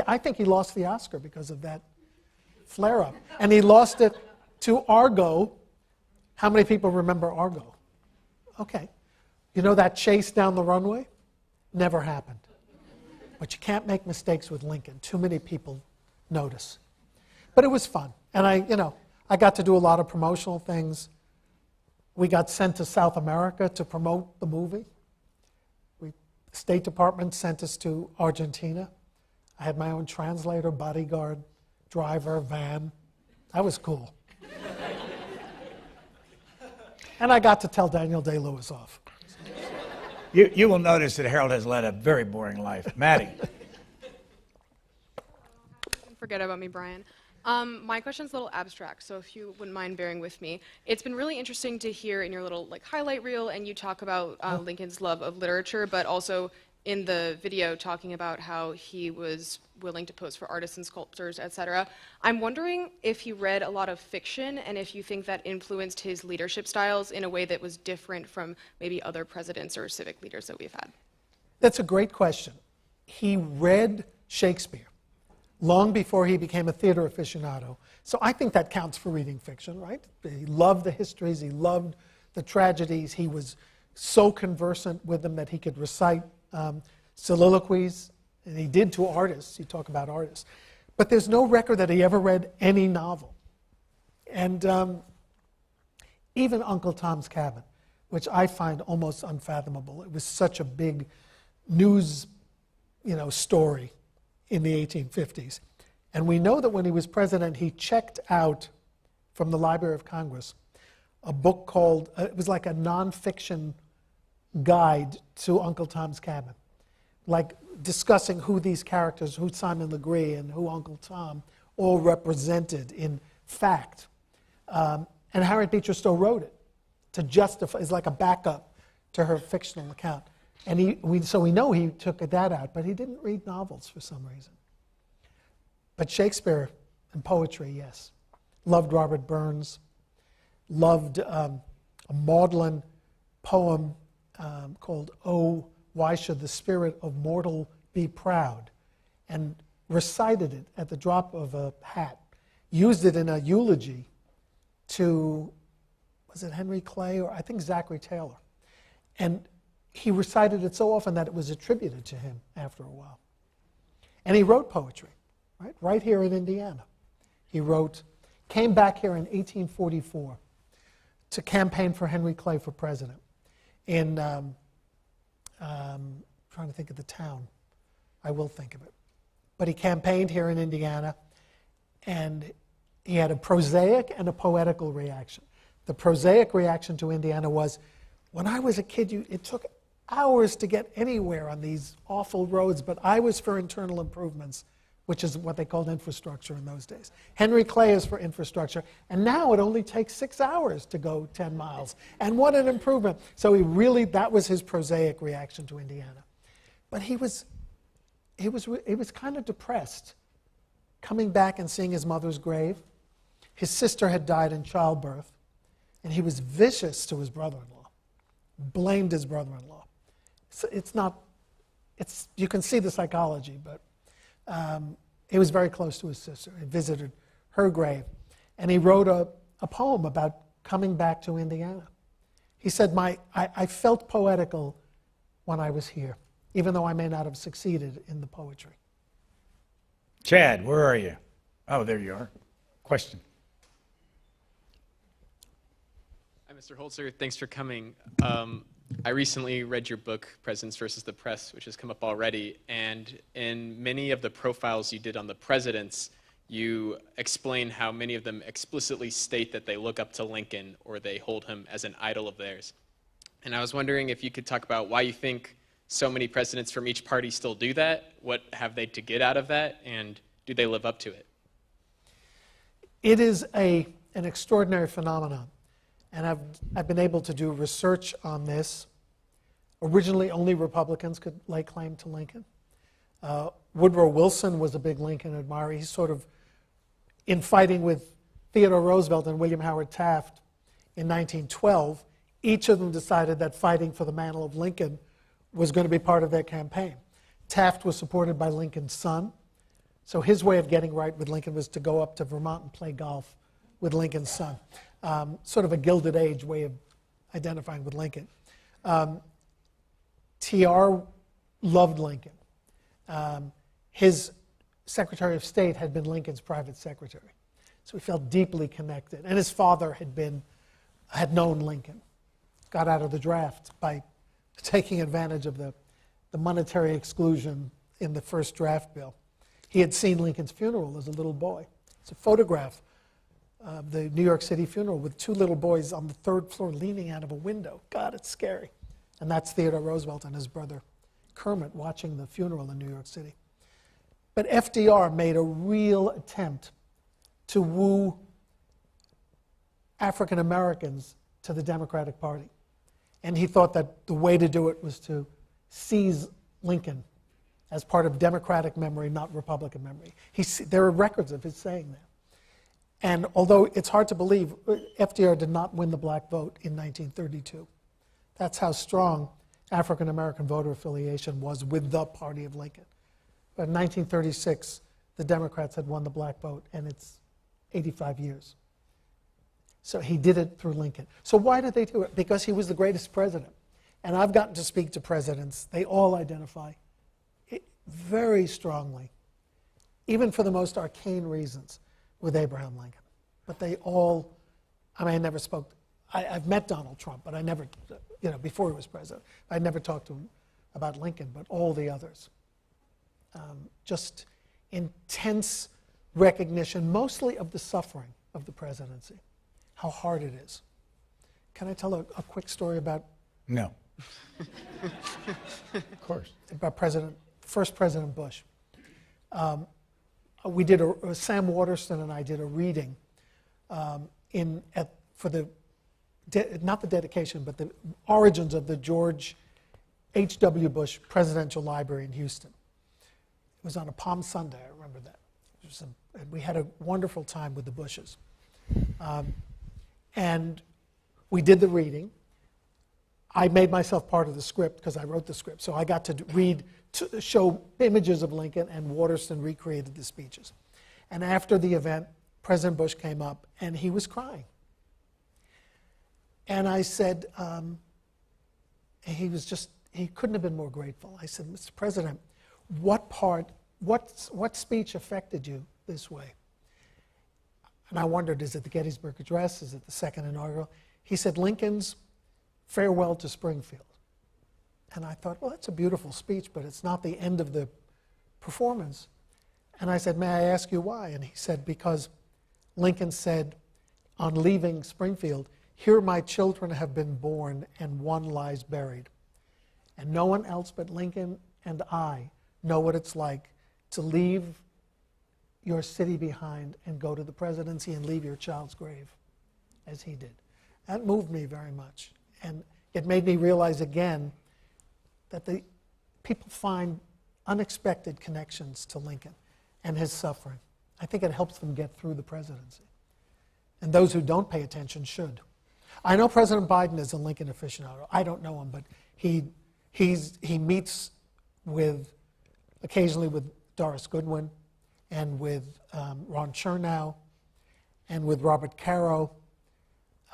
I think he lost the Oscar because of that flare-up. And he lost it to Argo. How many people remember Argo? Okay. You know that chase down the runway? Never happened. But you can't make mistakes with Lincoln. Too many people notice. But it was fun. And I got to do a lot of promotional things. We got sent to South America to promote the movie. The State Department sent us to Argentina. I had my own translator, bodyguard, driver, van. That was cool. And I got to tell Daniel Day-Lewis off. You will notice that Harold has led a very boring life. Maddie. Forget about me, Brian. My question's a little abstract, so if you wouldn't mind bearing with me. It's been really interesting to hear in your little highlight reel, and you talk about Lincoln's love of literature, but also in the video talking about how he was willing to pose for artists and sculptors, etc. I'm wondering if he read a lot of fiction and if you think that influenced his leadership styles in a way that was different from maybe other presidents or civic leaders that we've had. That's a great question. He read Shakespeare long before he became a theater aficionado. So I think that counts for reading fiction, right? He loved the histories, he loved the tragedies, he was so conversant with them that he could recite soliloquies, and he did to artists. You talk about artists. But there's no record that he ever read any novel. And even Uncle Tom's Cabin, which I find almost unfathomable. It was such a big news, story in the 1850s. And we know that when he was president, he checked out from the Library of Congress a book called, it was like a nonfiction guide to Uncle Tom's Cabin, like discussing who these characters, who Simon Legree and who Uncle Tom, all represented in fact. And Harriet Beecher Stowe wrote it to justify, it's like a backup to her fictional account. And so we know he took that out, but he didn't read novels for some reason. But Shakespeare and poetry, yes. Loved Robert Burns, loved a maudlin poem called "Oh, Why Should the Spirit of Mortal Be Proud?" and recited it at the drop of a hat. Used it in a eulogy to, was it Henry Clay or I think Zachary Taylor? And he recited it so often that it was attributed to him after a while. And he wrote poetry, right here in Indiana. He came back here in 1844 to campaign for Henry Clay for president. In, trying to think of the town. I will think of it. But he campaigned here in Indiana, and he had a prosaic and a poetical reaction. The prosaic reaction to Indiana was, when I was a kid, it took hours to get anywhere on these awful roads, but I was for internal improvements, which is what they called infrastructure in those days. Henry Clay is for infrastructure, and now it only takes 6 hours to go 10 miles. And what an improvement. So that was his prosaic reaction to Indiana. But he was kind of depressed, coming back and seeing his mother's grave. His sister had died in childbirth, and he was vicious to his brother-in-law, blamed his brother-in-law. So you can see the psychology, but he was very close to his sister. He visited her grave. And he wrote a poem about coming back to Indiana. He said, I felt poetical when I was here, even though I may not have succeeded in the poetry. Chad, where are you? Oh, there you are. Question. Hi, Mr. Holzer. Thanks for coming. I recently read your book, Presidents versus the Press, which has come up already. And in many of the profiles you did on the presidents, you explain how many of them explicitly state that they look up to Lincoln or they hold him as an idol of theirs. And I was wondering if you could talk about why you think so many presidents from each party still do that. What have they to get out of that? And do they live up to it? It is an extraordinary phenomenon. And I've been able to do research on this. Originally, only Republicans could lay claim to Lincoln. Woodrow Wilson was a big Lincoln admirer. He sort of, in fighting with Theodore Roosevelt and William Howard Taft in 1912, each of them decided that fighting for the mantle of Lincoln was going to be part of their campaign. Taft was supported by Lincoln's son, so his way of getting right with Lincoln was to go up to Vermont and play golf with Lincoln's son. Sort of a Gilded Age way of identifying with Lincoln. TR loved Lincoln. His Secretary of State had been Lincoln's private secretary. So he felt deeply connected. And his father had known Lincoln. Got out of the draft by taking advantage of the monetary exclusion in the first draft bill. He had seen Lincoln's funeral as a little boy. It's a photograph of the New York City funeral with two little boys on the third floor leaning out of a window. God, it's scary. And that's Theodore Roosevelt and his brother Kermit watching the funeral in New York City. But FDR made a real attempt to woo African Americans to the Democratic Party. And he thought that the way to do it was to seize Lincoln as part of Democratic memory, not Republican memory. There are records of his saying that. And although it's hard to believe, FDR did not win the black vote in 1932. That's how strong African American voter affiliation was with the party of Lincoln. But in 1936, the Democrats had won the black vote, and it's 85 years. So he did it through Lincoln. So why did they do it? Because he was the greatest president. And I've gotten to speak to presidents. They all identify it very strongly, even for the most arcane reasons, with Abraham Lincoln. But they all, I mean, I never spoke, I've met Donald Trump, but I never, before he was president, I never talked to him about Lincoln, but all the others. Just intense recognition, mostly of the suffering of the presidency, how hard it is. Can I tell a quick story about? No. Of course. About first President Bush. We did Sam Waterston and I did a reading for the, not the dedication, but the origins of the George H.W. Bush Presidential Library in Houston. It was on a Palm Sunday, I remember that. And we had a wonderful time with the Bushes. And we did the reading. I made myself part of the script because I wrote the script. So I got to read, to show images of Lincoln, and Waterston recreated the speeches. And after the event, President Bush came up and he was crying. And I said, he couldn't have been more grateful. I said, Mr. President, what speech affected you this way? And I wondered, is it the Gettysburg Address? Is it the second inaugural? He said, Lincoln's farewell to Springfield. And I thought, well, that's a beautiful speech, but it's not the end of the performance. And I said, may I ask you why? And he said, because Lincoln said, on leaving Springfield, here my children have been born and one lies buried. And no one else but Lincoln and I know what it's like to leave your city behind and go to the presidency and leave your child's grave, as he did. That moved me very much. And it made me realize again that the people find unexpected connections to Lincoln and his suffering. I think it helps them get through the presidency. And those who don't pay attention should. I know President Biden is a Lincoln aficionado. I don't know him, but he meets occasionally with Doris Goodwin, and with Ron Chernow, and with Robert Caro,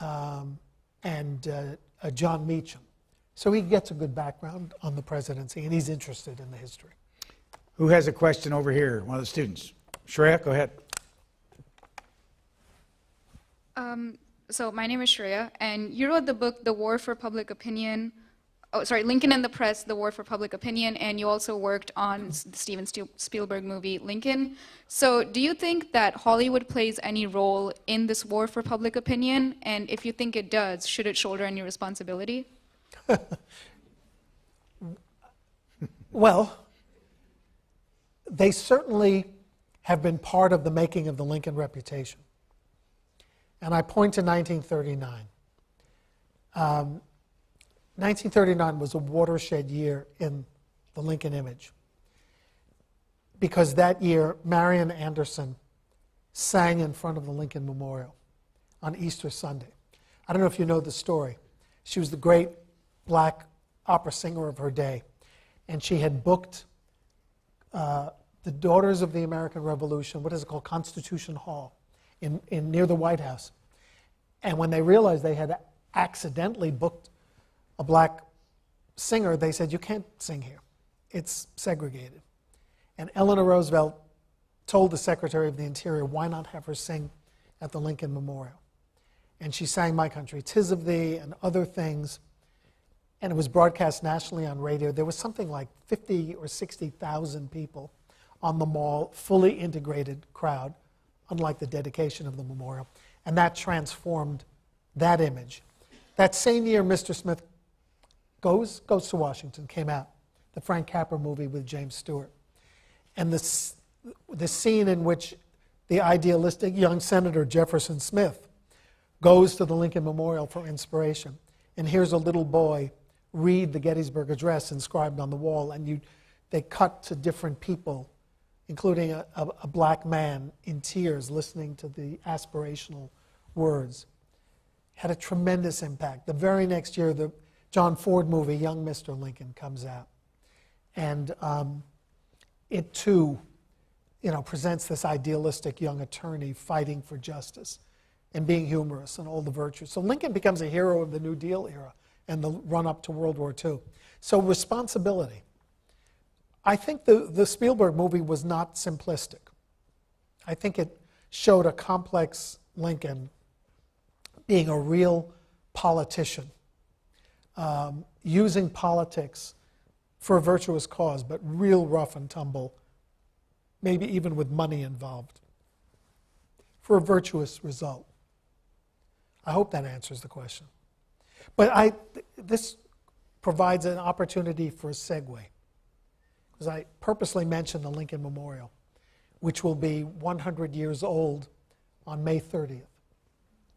and John Meacham. So he gets a good background on the presidency, and he's interested in the history. Who has a question over here? One of the students. Shreya, go ahead. So my name is Shreya, and you wrote the book, The War for Public Opinion. Oh, sorry, Lincoln and the Press, The War for Public Opinion, and you also worked on the Steven Spielberg movie, Lincoln. So do you think that Hollywood plays any role in this war for public opinion? And if you think it does, should it shoulder any responsibility? Well, they certainly have been part of the making of the Lincoln reputation. And I point to 1939. 1939 was a watershed year in the Lincoln image, because that year Marian Anderson sang in front of the Lincoln Memorial on Easter Sunday. I don't know if you know the story. She was the great black opera singer of her day, and she had booked the Daughters of the American Revolution, what is it called, Constitution Hall, in near the White House. And when they realized they had accidentally booked a black singer, they said, you can't sing here. It's segregated. And Eleanor Roosevelt told the Secretary of the Interior, why not have her sing at the Lincoln Memorial? And she sang My Country 'Tis of Thee and other things. And it was broadcast nationally on radio. There was something like 50 or 60,000 people on the mall, fully integrated crowd, unlike the dedication of the memorial. And that transformed that image. That same year, Mr. Smith Goes to Washington came out, the Frank Capra movie with James Stewart. And the scene in which the idealistic young Senator Jefferson Smith goes to the Lincoln Memorial for inspiration and hears a little boy read the Gettysburg Address inscribed on the wall, and they cut to different people, including a black man in tears listening to the aspirational words. Had a tremendous impact. The very next year, the John Ford movie, Young Mr. Lincoln, comes out. And it too, presents this idealistic young attorney fighting for justice and being humorous and all the virtues. So Lincoln becomes a hero of the New Deal era and the run-up to World War II. So responsibility. I think the Spielberg movie was not simplistic. I think it showed a complex Lincoln being a real politician, using politics for a virtuous cause, but real rough and tumble, maybe even with money involved, for a virtuous result. I hope that answers the question. But this provides an opportunity for a segue, because I purposely mentioned the Lincoln Memorial, which will be 100 years old on May 30th.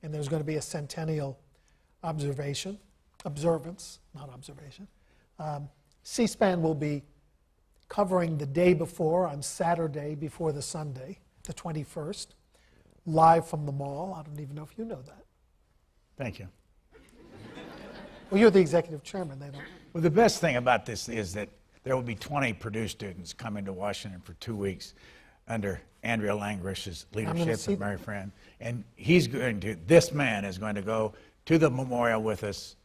And there's going to be a centennial observance. C-SPAN will be covering the day before, on Saturday before the Sunday, the 21st, live from the mall. I don't even know if you know that. Thank you. Well, you're the executive chairman. They don't. Well, the best thing about this is that there will be 20 Purdue students coming to Washington for 2 weeks under Andrea Langrich's leadership, my friend. And this man is going to go to the memorial with us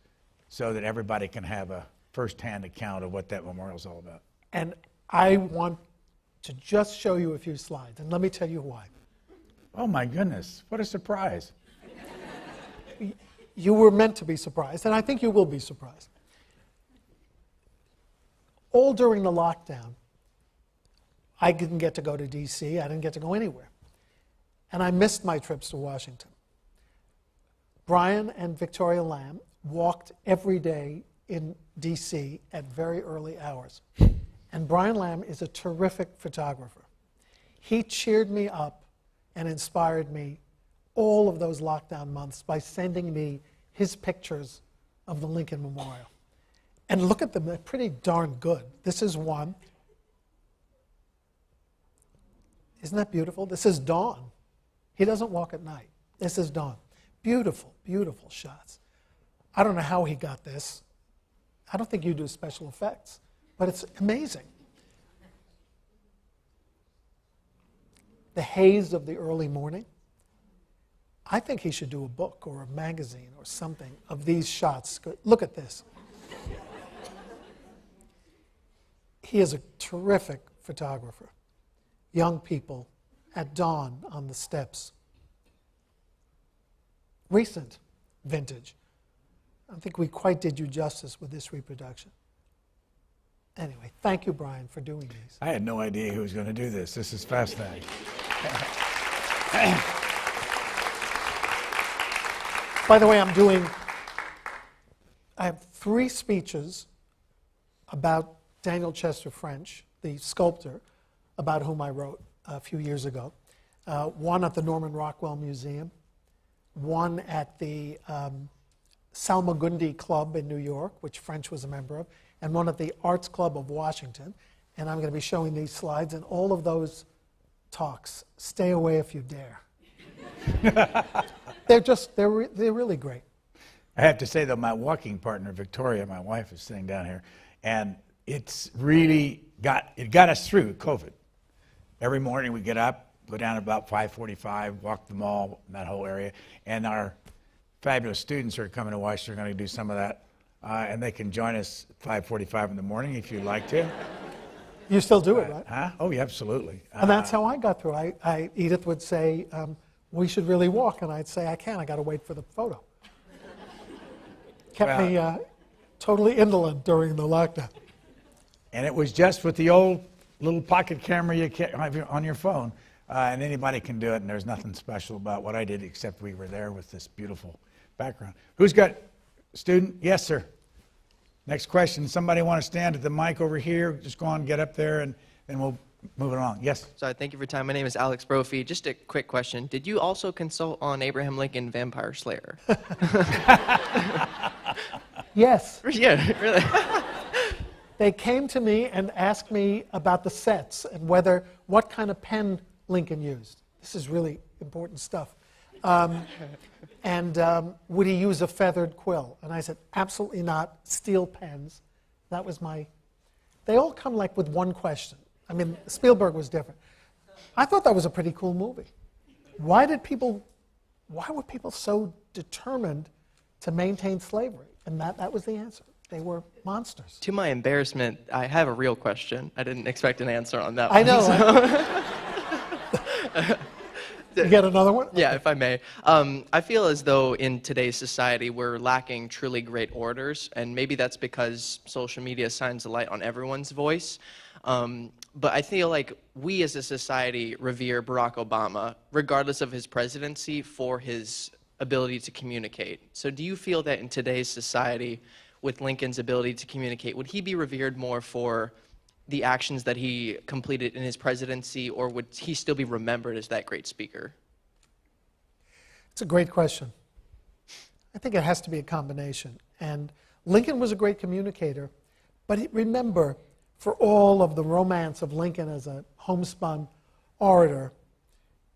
so that everybody can have a first-hand account of what that memorial is all about. And I want to just show you a few slides, and let me tell you why. Oh my goodness, what a surprise. You were meant to be surprised, and I think you will be surprised. All during the lockdown, I didn't get to go to D.C., I didn't get to go anywhere. And I missed my trips to Washington. Brian and Victoria Lamb walked every day in D.C. at very early hours. And Brian Lamb is a terrific photographer. He cheered me up and inspired me all of those lockdown months by sending me his pictures of the Lincoln Memorial. And look at them, they're pretty darn good. This is one. Isn't that beautiful? This is dawn. He doesn't walk at night. This is dawn. Beautiful, beautiful shots. I don't know how he got this. I don't think you do special effects, but it's amazing. the haze of the early morning. I think he should do a book or a magazine or something of these shots. Look at this. He is a terrific photographer. Young people at dawn on the steps. Recent vintage. I don't think we quite did you justice with this reproduction. Anyway, thank you, Brian, for doing these. I had no idea who was going to do this. This is fascinating. By the way, I have 3 speeches about Daniel Chester French, the sculptor, about whom I wrote a few years ago. One at the Norman Rockwell Museum, one at the Salmagundi Club in New York, which French was a member of, and one at the Arts Club of Washington. And I'm going to be showing these slides, and all of those talks, stay away if you dare. They're really great. I have to say, though, my walking partner, Victoria, my wife, is sitting down here, and it's really got us through COVID. Every morning we get up, go down at about 5:45, walk the mall, that whole area, and our fabulous students who are coming to watch, they're going to do some of that, and they can join us at 5:45 in the morning if you'd like to. You still do it, right? Huh? Oh, yeah, absolutely. And that's how I got through. Edith would say, we should really walk, and I'd say, I can't, I got to wait for the photo. Kept me totally indolent during the lockdown. And it was just with the old little pocket camera you have on your phone, and anybody can do it, and there's nothing special about what I did except we were there with this beautiful background. Who's got student? Yes, sir. Next question. Somebody want to stand at the mic over here? Just go on, get up there, and then we'll move it along. Yes? Sorry, thank you for your time. My name is Alex Brophy. Just a quick question. Did you also consult on Abraham Lincoln Vampire Slayer? Yes. Yeah, really. They came to me and asked me about the sets and what kind of pen Lincoln used. This is really important stuff. Would he use a feathered quill? And I said, absolutely not. Steel pens. That was they all come like with one question. I mean, Spielberg was different. I thought that was a pretty cool movie. Why were people so determined to maintain slavery? And that was the answer. They were monsters. To my embarrassment, I have a real question. I didn't expect an answer on that one. I know. You get another one? Yeah, if I may. I feel as though in today's society we're lacking truly great orators, and maybe that's because social media shines a light on everyone's voice. But I feel like we as a society revere Barack Obama, regardless of his presidency, for his ability to communicate. So do you feel that in today's society, with Lincoln's ability to communicate, would he be revered more for the actions that he completed in his presidency, or would he still be remembered as that great speaker? It's a great question. I think it has to be a combination. And Lincoln was a great communicator, but remember, for all of the romance of Lincoln as a homespun orator,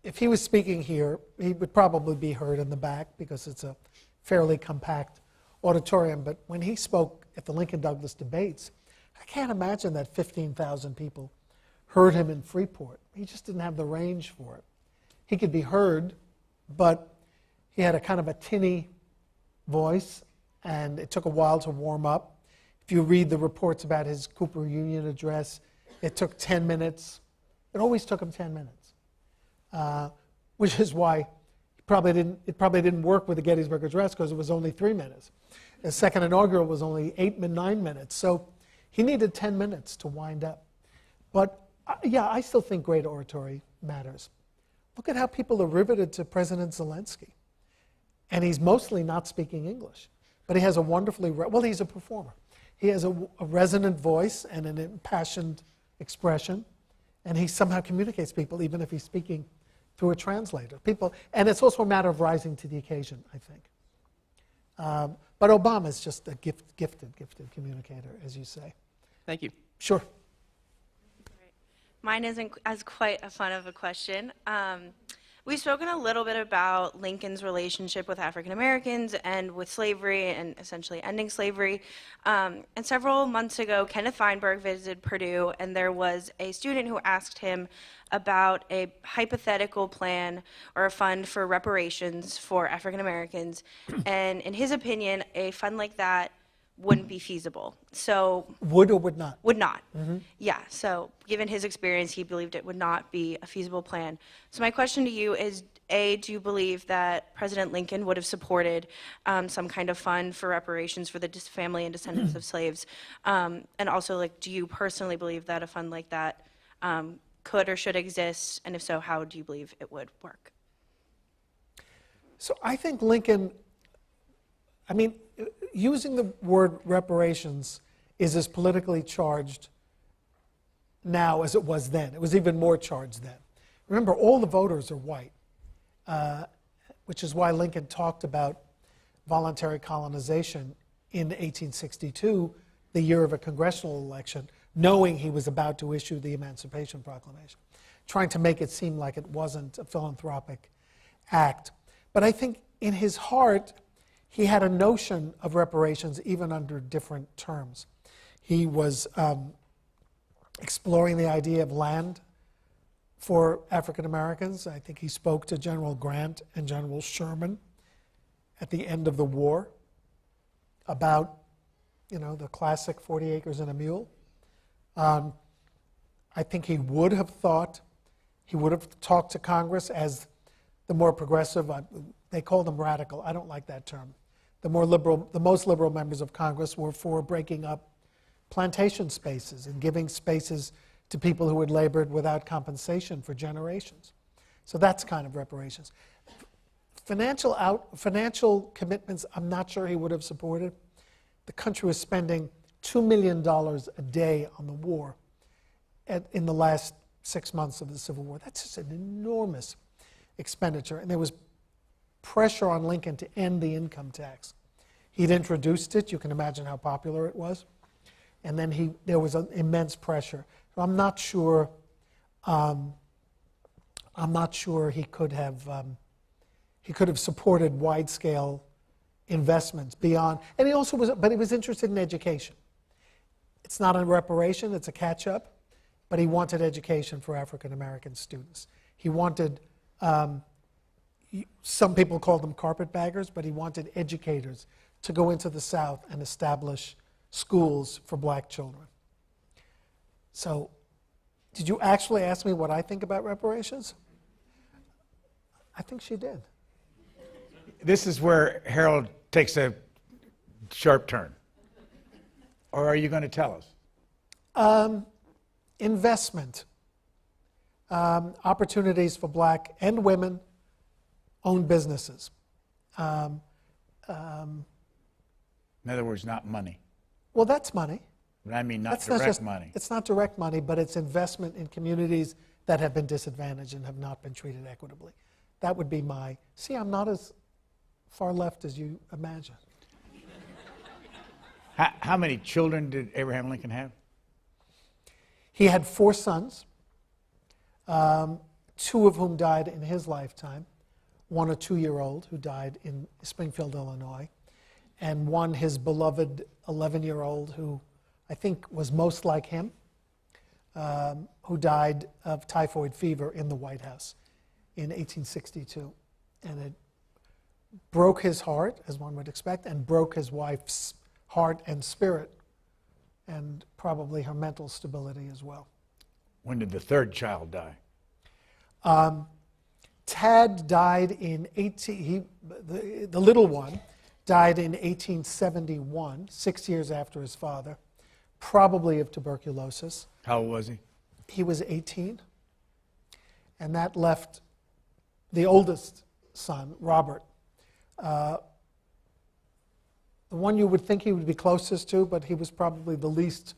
if he was speaking here, he would probably be heard in the back because it's a fairly compact auditorium. But when he spoke at the Lincoln-Douglas debates, I can't imagine that 15,000 people heard him in Freeport. He just didn't have the range for it. He could be heard, but he had a kind of a tinny voice, and it took a while to warm up. If you read the reports about his Cooper Union address, it took 10 minutes. It always took him 10 minutes, which is why it probably didn't work with the Gettysburg Address, because it was only 3 minutes. His second inaugural was only 9 minutes. So he needed 10 minutes to wind up. But yeah, I still think great oratory matters. Look at how people are riveted to President Zelensky. And he's mostly not speaking English. But he has a wonderfully, he's a performer. He has a resonant voice and an impassioned expression. And he somehow communicates people, even if he's speaking through a translator. And it's also a matter of rising to the occasion, I think. But Obama's just a gifted communicator, as you say. Thank you. Sure. Mine isn't as quite a fun of a question. We've spoken a little bit about Lincoln's relationship with African Americans and with slavery and essentially ending slavery. And several months ago, Kenneth Feinberg visited Purdue, and there was a student who asked him about a hypothetical plan or a fund for reparations for African Americans. And in his opinion, a fund like that wouldn't be feasible. So would or would not? Would not. Mm-hmm. Yeah, so given his experience, he believed it would not be a feasible plan. So my question to you is, A, do you believe that President Lincoln would have supported some kind of fund for reparations for the family and descendants of slaves? And also, like, do you personally believe that a fund like that could or should exist? And if so, how do you believe it would work? So I think Lincoln, I mean, using the word reparations is as politically charged now as it was then. It was even more charged then. Remember, all the voters are white, which is why Lincoln talked about voluntary colonization in 1862, the year of a congressional election, knowing he was about to issue the Emancipation Proclamation, trying to make it seem like it wasn't a philanthropic act. But I think in his heart, he had a notion of reparations even under different terms. He was exploring the idea of land for African Americans. I think he spoke to General Grant and General Sherman at the end of the war about, you know, the classic 40 acres and a mule. I think he would have thought, he would have talked to Congress as the more progressive, they call them radical, I don't like that term. The more liberal, the most liberal members of Congress were for breaking up plantation spaces and giving spaces to people who had labored without compensation for generations. So that's kind of reparations. Financial commitments, I'm not sure he would have supported. The country was spending $2 million a day on the war in the last 6 months of the Civil War. That's just an enormous expenditure. And there was pressure on Lincoln to end the income tax. He'd introduced it. You can imagine how popular it was. And then there was an immense pressure. So I'm not sure he could have supported wide-scale investments beyond. And he also was interested in education. It's not a reparation, it's a catch-up, but he wanted education for African American students. He wanted, some people called them carpetbaggers, but he wanted educators to go into the South and establish schools for black children. So, did you actually ask me what I think about reparations? I think she did. This is where Harold takes a sharp turn. Or are you going to tell us? Investment. Opportunities for black and women owned businesses. In other words, not money. Well, that's money. But I mean not That's direct just money. It's not direct money, but it's investment in communities that have been disadvantaged and have not been treated equitably. That would be my... See, I'm not as far left as you imagine. How many children did Abraham Lincoln have? He had 4 sons, 2 of whom died in his lifetime. One a 2-year-old who died in Springfield, Illinois, and one his beloved 11-year-old who I think was most like him, who died of typhoid fever in the White House in 1862. And it broke his heart, as one would expect, and broke his wife's heart and spirit, and probably her mental stability as well. When did the 3rd child die? Tad died in the little one died in 1871, 6 years after his father, probably of tuberculosis. How old was he? He was 18. And that left the oldest son, Robert, the one you would think he would be closest to, but he was probably the least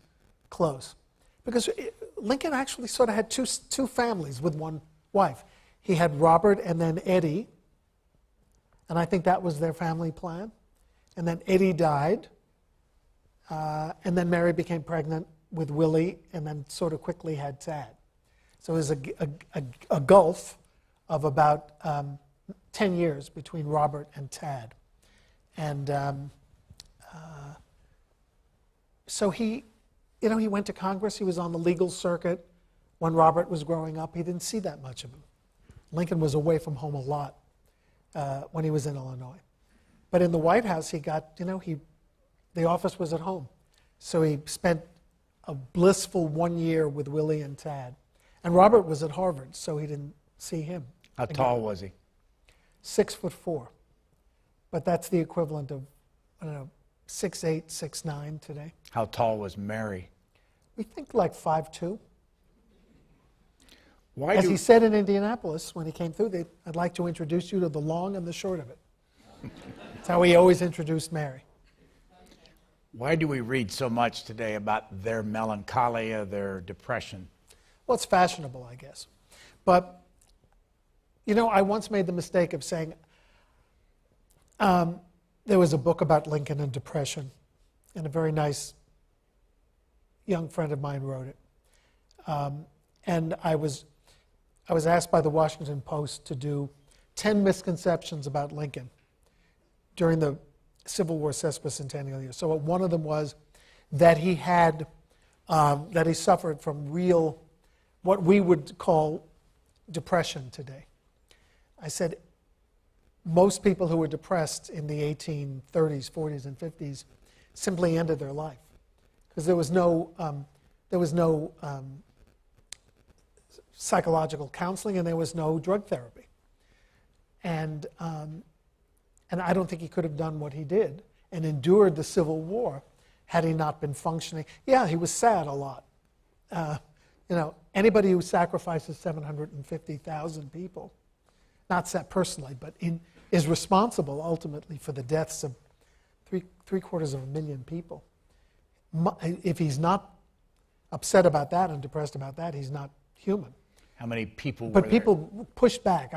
close. Because Lincoln actually sort of had two families with one wife. He had Robert and then Eddie, and I think that was their family plan. And then Eddie died, and then Mary became pregnant with Willie, and then sort of quickly had Tad. So it was a gulf of about 10 years between Robert and Tad. And so he went to Congress. He was on the legal circuit when Robert was growing up. He didn't see that much of him. Lincoln was away from home a lot when he was in Illinois. But in the White House, he got, the office was at home. So he spent a blissful 1 year with Willie and Tad. And Robert was at Harvard, so he didn't see him. How tall was he? 6'4". But that's the equivalent of, 6'8", 6'9" today. How tall was Mary? We think like 5'2". Why As he said in Indianapolis when he came through, I'd like to introduce you to the long and the short of it. That's how he always introduced Mary. Why do we read so much today about their melancholia, their depression? Well, it's fashionable, I guess. But, I once made the mistake of saying, there was a book about Lincoln and depression, and a very nice young friend of mine wrote it. And I was asked by the Washington Post to do 10 misconceptions about Lincoln during the Civil War sesquicentennial year. So one of them was that he suffered from real, what we would call depression today. I said, most people who were depressed in the 1830s, 40s, and 50s simply ended their life because there was no psychological counseling and there was no drug therapy. And I don't think he could have done what he did and endured the Civil War had he not been functioning. Yeah, he was sad a lot. Anybody who sacrifices 750,000 people, not sad personally, but is responsible ultimately for the deaths of three-quarters of a million people. If he's not upset about that and depressed about that, he's not human. How many people But were people pushed back.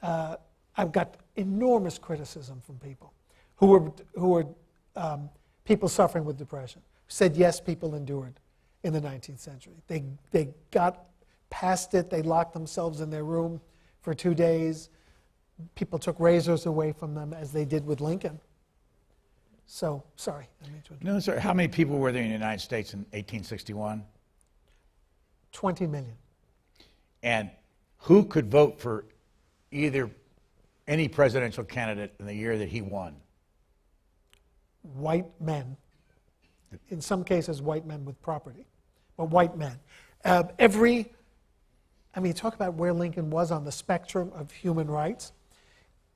I've got enormous criticism from people who were people suffering with depression. Said yes, people endured in the 19th century. They got past it. They locked themselves in their room for 2 days. People took razors away from them, as they did with Lincoln. So, sorry. No, sir. How many people were there in the United States in 1861? 20 million. And who could vote for either any presidential candidate in the year that he won? White men. In some cases, white men with property, but white men. Talk about where Lincoln was on the spectrum of human rights.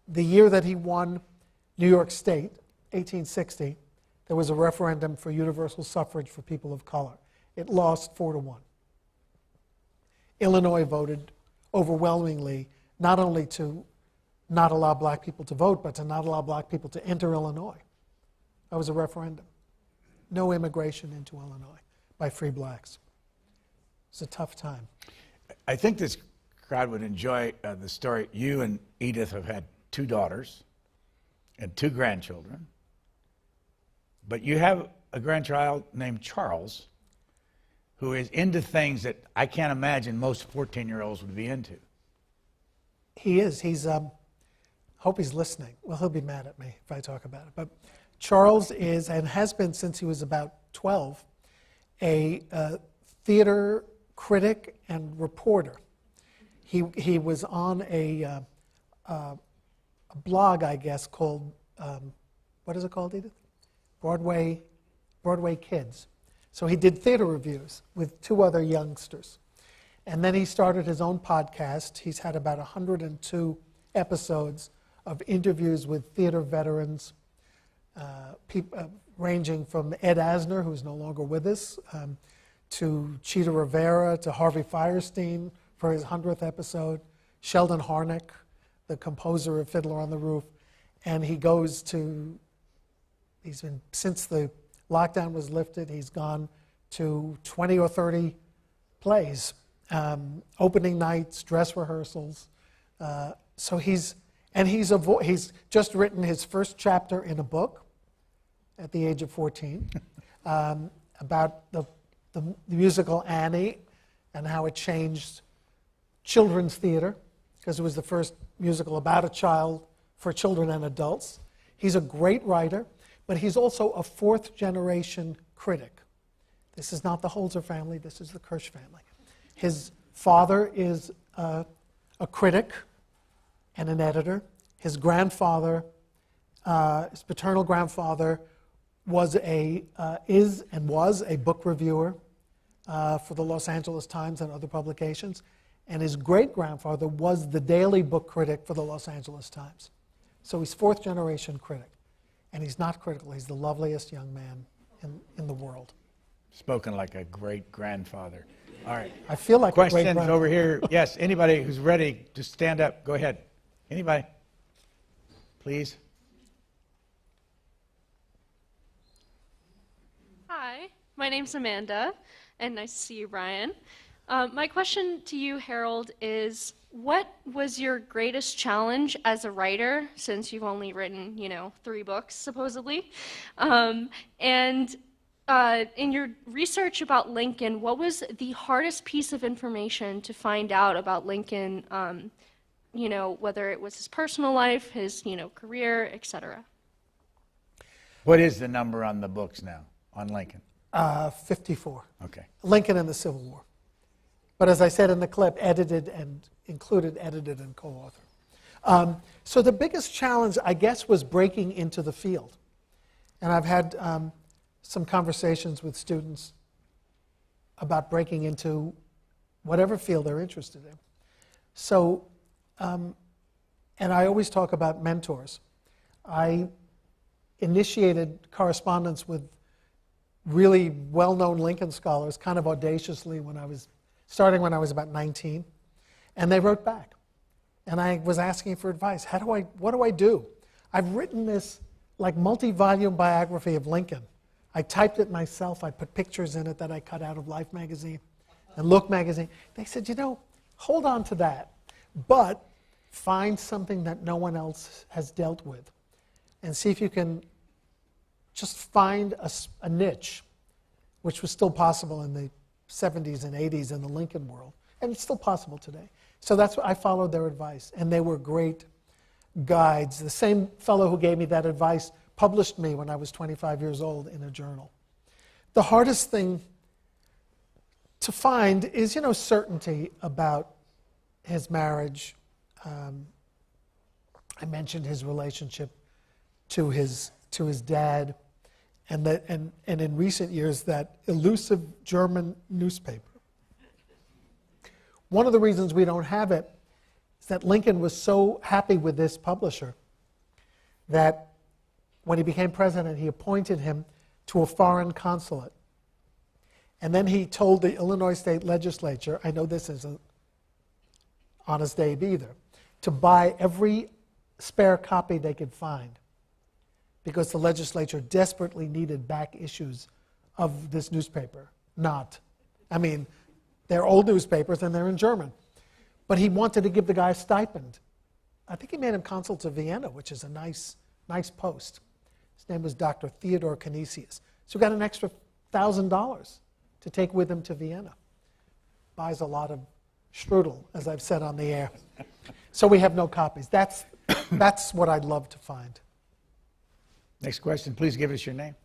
The year that he won New York State, 1860, there was a referendum for universal suffrage for people of color. It lost 4-1. Illinois voted overwhelmingly not only to not allow black people to vote, but to not allow black people to enter Illinois. That was a referendum. No immigration into Illinois by free blacks. It's a tough time. I think this crowd would enjoy the story. You and Edith have had 2 daughters and 2 grandchildren, but you have a grandchild named Charles who is into things that I can't imagine most 14-year-olds would be into. He is. Hope he's listening. Well, he'll be mad at me if I talk about it. But Charles is, and has been since he was about 12, a theater critic and reporter. He was on a blog, I guess, called, what is it called, Edith? Broadway Kids. So he did theater reviews with 2 other youngsters. And then he started his own podcast. He's had about 102 episodes of interviews with theater veterans, ranging from Ed Asner, who's no longer with us, to Cheetah Rivera, to Harvey Fierstein for his 100th episode, Sheldon Harnick, the composer of Fiddler on the Roof. And since the lockdown was lifted, he's gone to 20 or 30 plays, opening nights, dress rehearsals. So he's just written his first chapter in a book at the age of 14 about the musical Annie and how it changed children's theater, because it was the first musical about a child for children and adults. He's a great writer, but he's also a fourth-generation critic. This is not the Holzer family, this is the Kirsch family. His father is a critic and an editor. His grandfather, his paternal grandfather, is a book reviewer for the Los Angeles Times and other publications. And his great-grandfather was the daily book critic for the Los Angeles Times. So he's fourth-generation critic. And he's not critical. He's the loveliest young man in the world. Spoken like a great-grandfather. All right. I feel like questions over here. Yes, anybody who's ready, just stand up. Go ahead. Anybody? Please. Hi, my name's Amanda, and nice to see you, Brian. My question to you, Harold, is what was your greatest challenge as a writer, since you've only written, 3 books, supposedly? And in your research about Lincoln, what was the hardest piece of information to find out about Lincoln, whether it was his personal life, his, career, etc.? What is the number on the books now, on Lincoln? 54. Okay. Lincoln and the Civil War. But as I said in the clip, edited and co-author. So the biggest challenge, I guess, was breaking into the field. And I've had some conversations with students about breaking into whatever field they're interested in. So, and I always talk about mentors. I initiated correspondence with really well-known Lincoln scholars, kind of audaciously starting when I was about 19, and they wrote back. And I was asking for advice. What do I do? I've written this like multi-volume biography of Lincoln. I typed it myself. I put pictures in it that I cut out of Life magazine and Look magazine. They said, hold on to that, but find something that no one else has dealt with and see if you can just find a niche, which was still possible in the 70s and 80s in the Lincoln world, and it's still possible today. So that's what I followed their advice, and they were great guides. The same fellow who gave me that advice published me when I was 25 years old in a journal. The hardest thing to find is, certainty about his marriage. I mentioned his relationship to his dad. And in recent years, that elusive German newspaper. One of the reasons we don't have it is that Lincoln was so happy with this publisher that when he became president, he appointed him to a foreign consulate. And then he told the Illinois State Legislature, I know this isn't Honest Abe either, to buy every spare copy they could find, because the legislature desperately needed back issues of this newspaper. They're old newspapers and they're in German. But he wanted to give the guy a stipend. I think he made him consul to Vienna, which is a nice post. His name was Dr. Theodore Canisius. So he got an extra $1,000 to take with him to Vienna. Buys a lot of strudel, as I've said on the air. So we have no copies. That's what I'd love to find. Next question, please give us your name.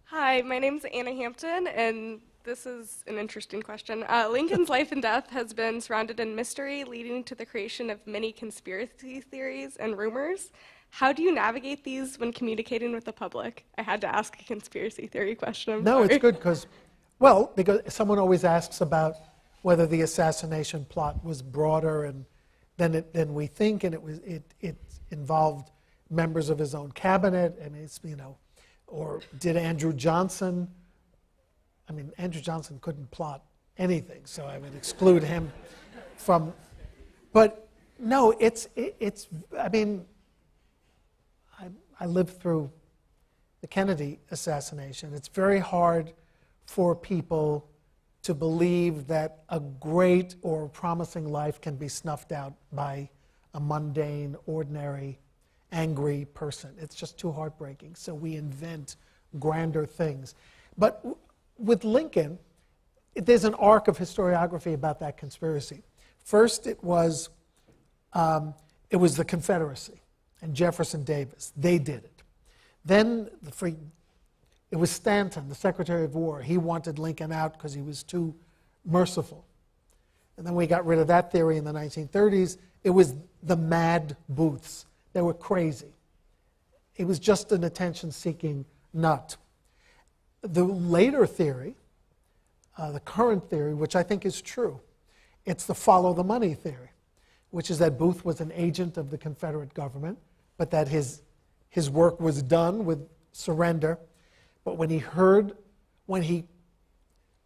Hi, my name's Anna Hampton, and this is an interesting question. Lincoln's life and death has been surrounded in mystery, leading to the creation of many conspiracy theories and rumors. How do you navigate these when communicating with the public? I had to ask a conspiracy theory question. I'm sorry. It's good because someone always asks about whether the assassination plot was broader than we think, and it involved members of his own cabinet, or did Andrew Johnson? Andrew Johnson couldn't plot anything, so I would exclude him from. But no, I lived through the Kennedy assassination. It's very hard for people to believe that a great or promising life can be snuffed out by a mundane, ordinary, angry person. It's just too heartbreaking. So we invent grander things. But with Lincoln, there's an arc of historiography about that conspiracy. First, it was the Confederacy and Jefferson Davis. They did it. Then it was Stanton, the Secretary of War. He wanted Lincoln out because he was too merciful. And then we got rid of that theory in the 1930s. It was the mad Booths. They were crazy. It was just an attention-seeking nut. The later theory, the current theory, which I think is true, it's the follow the money theory, which is that Booth was an agent of the Confederate government, but that his work was done with surrender. But when he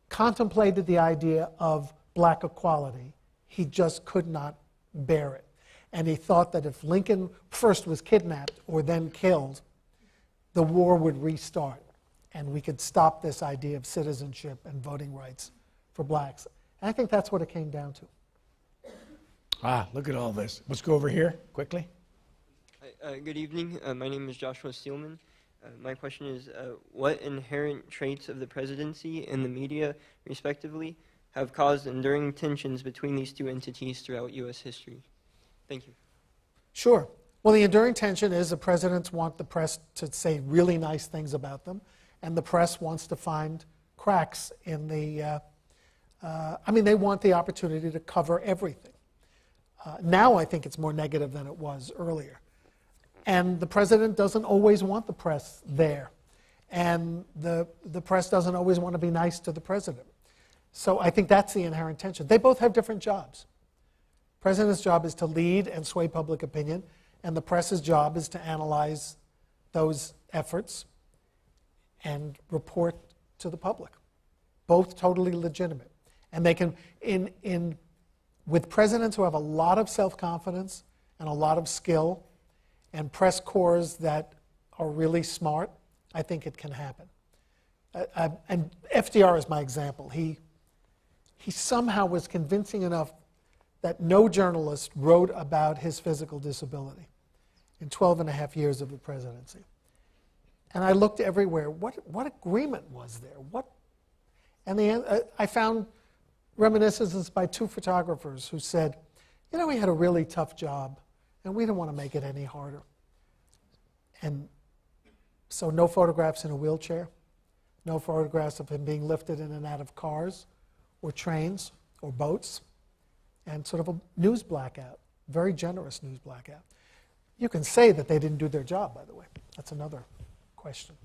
contemplated the idea of black equality, he just could not bear it. And he thought that if Lincoln first was kidnapped or then killed, the war would restart, and we could stop this idea of citizenship and voting rights for blacks. And I think that's what it came down to. Ah, look at all this. Let's go over here quickly. Good evening. My name is Joshua Steelman. My question is, what inherent traits of the presidency and the media, respectively, have caused enduring tensions between these two entities throughout U.S. history? Thank you. Sure. Well, the enduring tension is the presidents want the press to say really nice things about them, and the press wants to find cracks in the, they want the opportunity to cover everything. Now I think it's more negative than it was earlier. And the president doesn't always want the press there. And the press doesn't always want to be nice to the president. So I think that's the inherent tension. They both have different jobs. The president's job is to lead and sway public opinion, and the press's job is to analyze those efforts and report to the public. Both totally legitimate. And they can, with presidents who have a lot of self-confidence and a lot of skill, and press corps that are really smart, I think it can happen. And FDR is my example. He somehow was convincing enough that no journalist wrote about his physical disability in 12 and a half years of the presidency. And I looked everywhere. What agreement was there? I found reminiscences by two photographers who said, he had a really tough job, and we didn't want to make it any harder. And so no photographs in a wheelchair, no photographs of him being lifted in and out of cars or trains or boats, and sort of a news blackout, very generous news blackout. You can say that they didn't do their job, by the way. That's another question.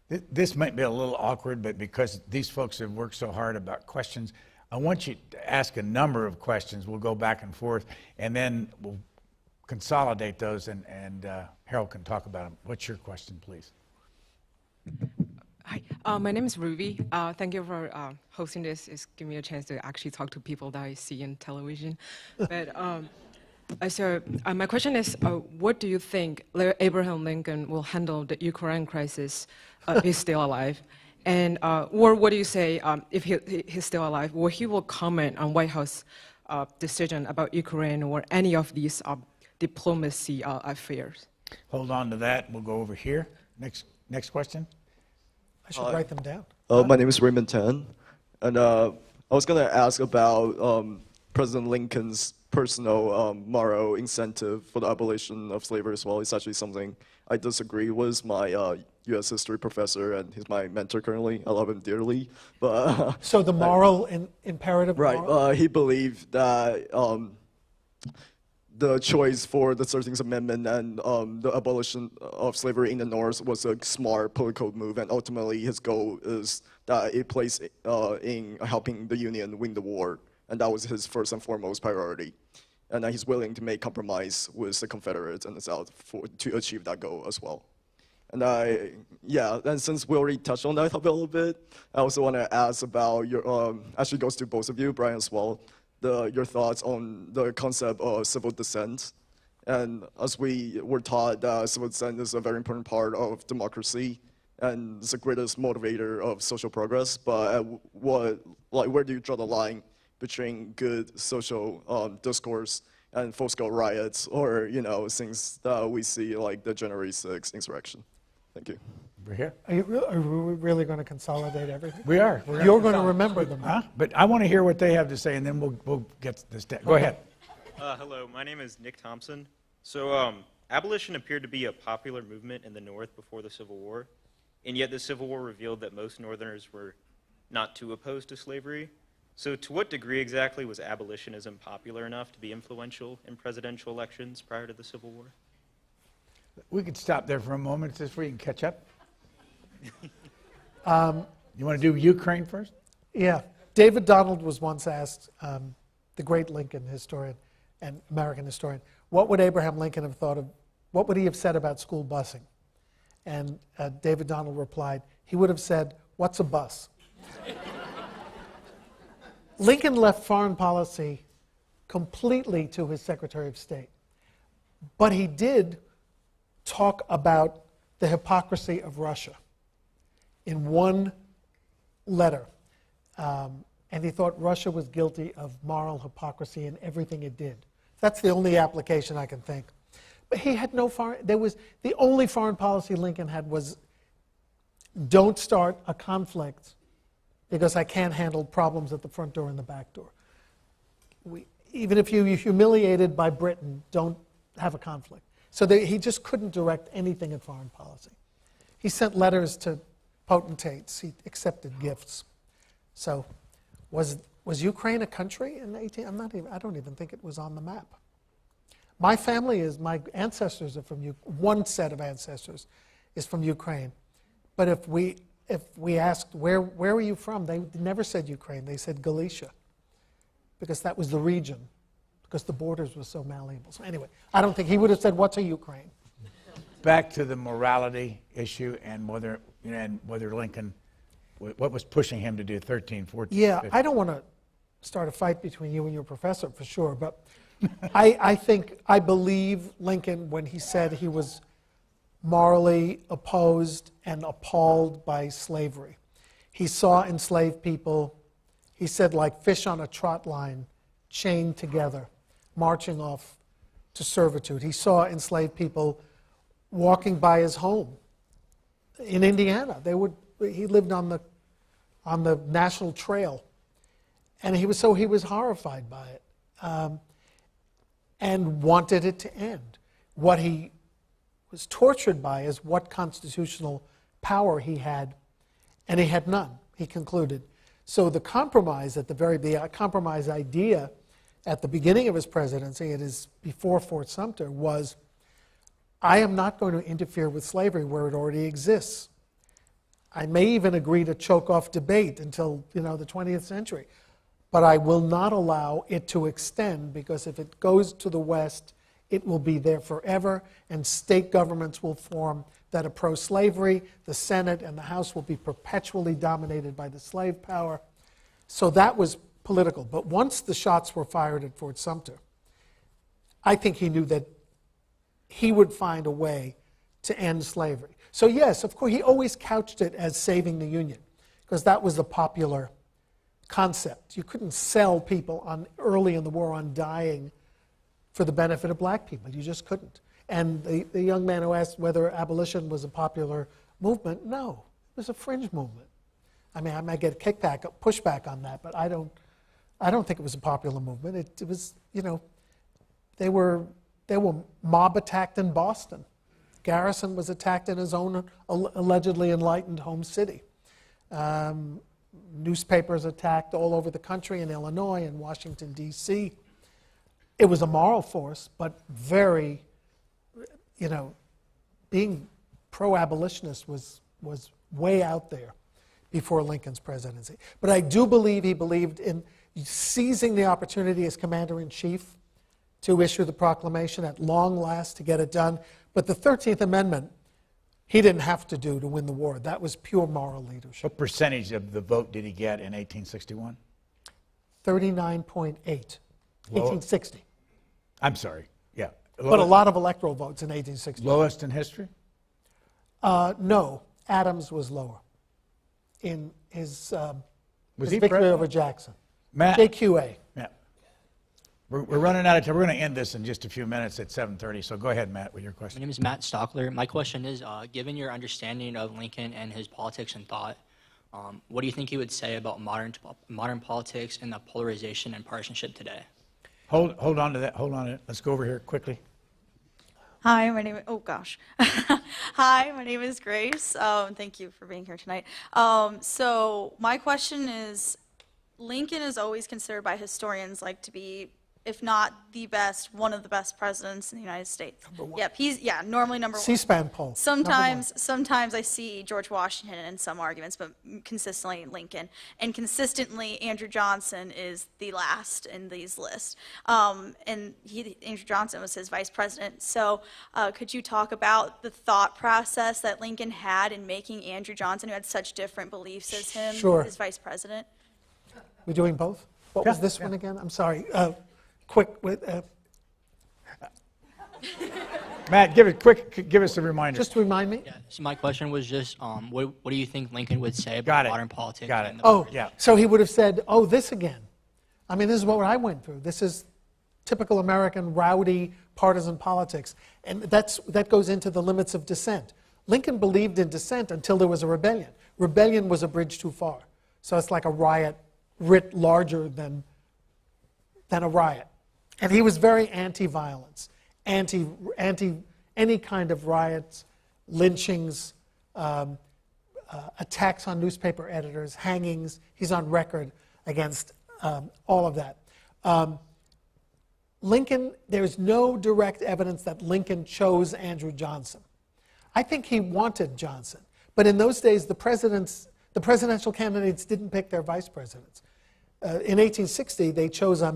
This might be a little awkward, but because these folks have worked so hard about questions, I want you to ask a number of questions. We'll go back and forth, and then we'll consolidate those, and Harold can talk about them. What's your question, please? Hi, my name is Ruby. Thank you for hosting this. It's giving me a chance to actually talk to people that I see in television. But my question is, what do you think Abraham Lincoln will handle the Ukraine crisis if he's still alive? And or what do you say if he's still alive? Or he will comment on White House decision about Ukraine or any of these diplomacy affairs? Hold on to that. We'll go over here. Next question. I should write them down. My name is Raymond Tan, and I was going to ask about President Lincoln's personal moral incentive for the abolition of slavery as well. It's actually something I disagree with. My U.S. history professor, and he's my mentor currently. I love him dearly. But so the moral imperative. Right. He believed that the choice for the 13th Amendment and the abolition of slavery in the North was a smart political move, and ultimately his goal is that it plays in helping the Union win the war, and that was his first and foremost priority. And he's willing to make compromise with the Confederates and the South to achieve that goal as well. And and since we already touched on that topic a little bit, I also want to ask about your, actually goes to both of you, Brian as well, your thoughts on the concept of civil dissent. And as we were taught that civil dissent is a very important part of democracy and it's the greatest motivator of social progress, but where do you draw the line between good social discourse and full-scale riots or, things that we see like the January 6th insurrection? Thank you. We're here. Are we really going to consolidate everything? We are. You're going to remember them. Huh? But I want to hear what they have to say, and then we'll get this down. Go ahead. Hello, my name is Nick Thompson. So abolition appeared to be a popular movement in the North before the Civil War, and yet the Civil War revealed that most Northerners were not too opposed to slavery. So to what degree exactly was abolitionism popular enough to be influential in presidential elections prior to the Civil War? We could stop there for a moment just so we can catch up. You want to do Ukraine first? Yeah. David Donald was once asked, the great Lincoln historian and American historian, what would Abraham Lincoln have thought of, what would he have said about school busing? And David Donald replied, he would have said, what's a bus? Lincoln left foreign policy completely to his Secretary of State. But he did talk about the hypocrisy of Russia in one letter. And he thought Russia was guilty of moral hypocrisy in everything it did. That's the only application I can think. But he had no foreign, the only foreign policy Lincoln had was don't start a conflict because I can't handle problems at the front door and the back door. Even if you're humiliated by Britain, don't have a conflict. So he just couldn't direct anything in foreign policy. He sent letters to potentates. He accepted gifts. So was Ukraine a country in 18? I don't even think it was on the map. My ancestors are from one set of ancestors is from Ukraine. But if we asked where were you from, they never said Ukraine. They said Galicia, because that was the region, because the borders were so malleable. So anyway, I don't think he would have said, what's a Ukraine? Back to the morality issue and whether Lincoln, what was pushing him to do 13, 14, Yeah, 15. I don't want to start a fight between you and your professor for sure, but I believe Lincoln when he said he was morally opposed and appalled by slavery. He saw enslaved people, he said, like fish on a trot line, chained together, marching off to servitude. He saw enslaved people walking by his home in Indiana. He lived on the National Trail, and he was horrified by it, and wanted it to end. What he was tortured by is what constitutional power he had, and he had none, he concluded. So the compromise the compromise idea at the beginning of his presidency, it is before Fort Sumter, was I am not going to interfere with slavery where it already exists. I may even agree to choke off debate until the 20th century, but I will not allow it to extend, because if it goes to the West, it will be there forever, and state governments will form that are pro-slavery. The Senate and the House will be perpetually dominated by the slave power. So that was political. But once the shots were fired at Fort Sumter, I think he knew that he would find a way to end slavery. So yes, of course, he always couched it as saving the Union, because that was the popular concept. You couldn't sell people early in the war on dying for the benefit of black people. You just couldn't. And the young man who asked whether abolition was a popular movement, no, it was a fringe movement. I mean, I might get pushback on that, but I don't think it was a popular movement. It was, they were mob attacked in Boston. Garrison was attacked in his own allegedly enlightened home city. Newspapers attacked all over the country, in Illinois and Washington, D.C. It was a moral force, but very, being pro-abolitionist was way out there before Lincoln's presidency. But I do believe he believed in seizing the opportunity as commander-in-chief to issue the proclamation at long last to get it done. But the 13th Amendment, he didn't have to do to win the war. That was pure moral leadership. What percentage of the vote did he get in 1861? 39.8. 1860. I'm sorry, yeah. But a lot of electoral votes in 1860. Lowest in history? No, Adams was lower in his Was he victory president? over Jackson. Matt? JQA. Yeah. We're running out of time. We're going to end this in just a few minutes at 7:30. So go ahead, Matt, with your question. My name is Matt Stockler. My question is, given your understanding of Lincoln and his politics and thought, what do you think he would say about modern politics and the polarization and partisanship today? Hold on to that. Hold on to it. Let's go over here quickly. Hi, my name. Oh gosh. Hi, my name is Grace. Thank you for being here tonight. So my question is, Lincoln is always considered by historians like to be, if not the best, one of the best presidents in the United States. Yep, he's normally number one. C-SPAN poll. Sometimes I see George Washington in some arguments, but consistently Lincoln, and consistently Andrew Johnson is the last in these lists. And Andrew Johnson was his vice president. So could you talk about the thought process that Lincoln had in making Andrew Johnson, who had such different beliefs as him, his vice president? We're doing both? What was this one again? I'm sorry. Quick. Matt, give us a reminder. Just to remind me. Yeah, so my question was just, what do you think Lincoln would say about modern politics? And the Oh, yeah. So he would have said, oh, this again. I mean, this is what I went through. This is typical American rowdy partisan politics. And that goes into the limits of dissent. Lincoln believed in dissent until there was a rebellion. Rebellion was a bridge too far. So it's like a riot writ larger than a riot. And he was very anti-violence, anti any kind of riots, lynchings, attacks on newspaper editors, hangings. He's on record against all of that. Lincoln, there's no direct evidence that Lincoln chose Andrew Johnson. I think he wanted Johnson. But in those days, the presidential candidates didn't pick their vice presidents. In 1860, they chose a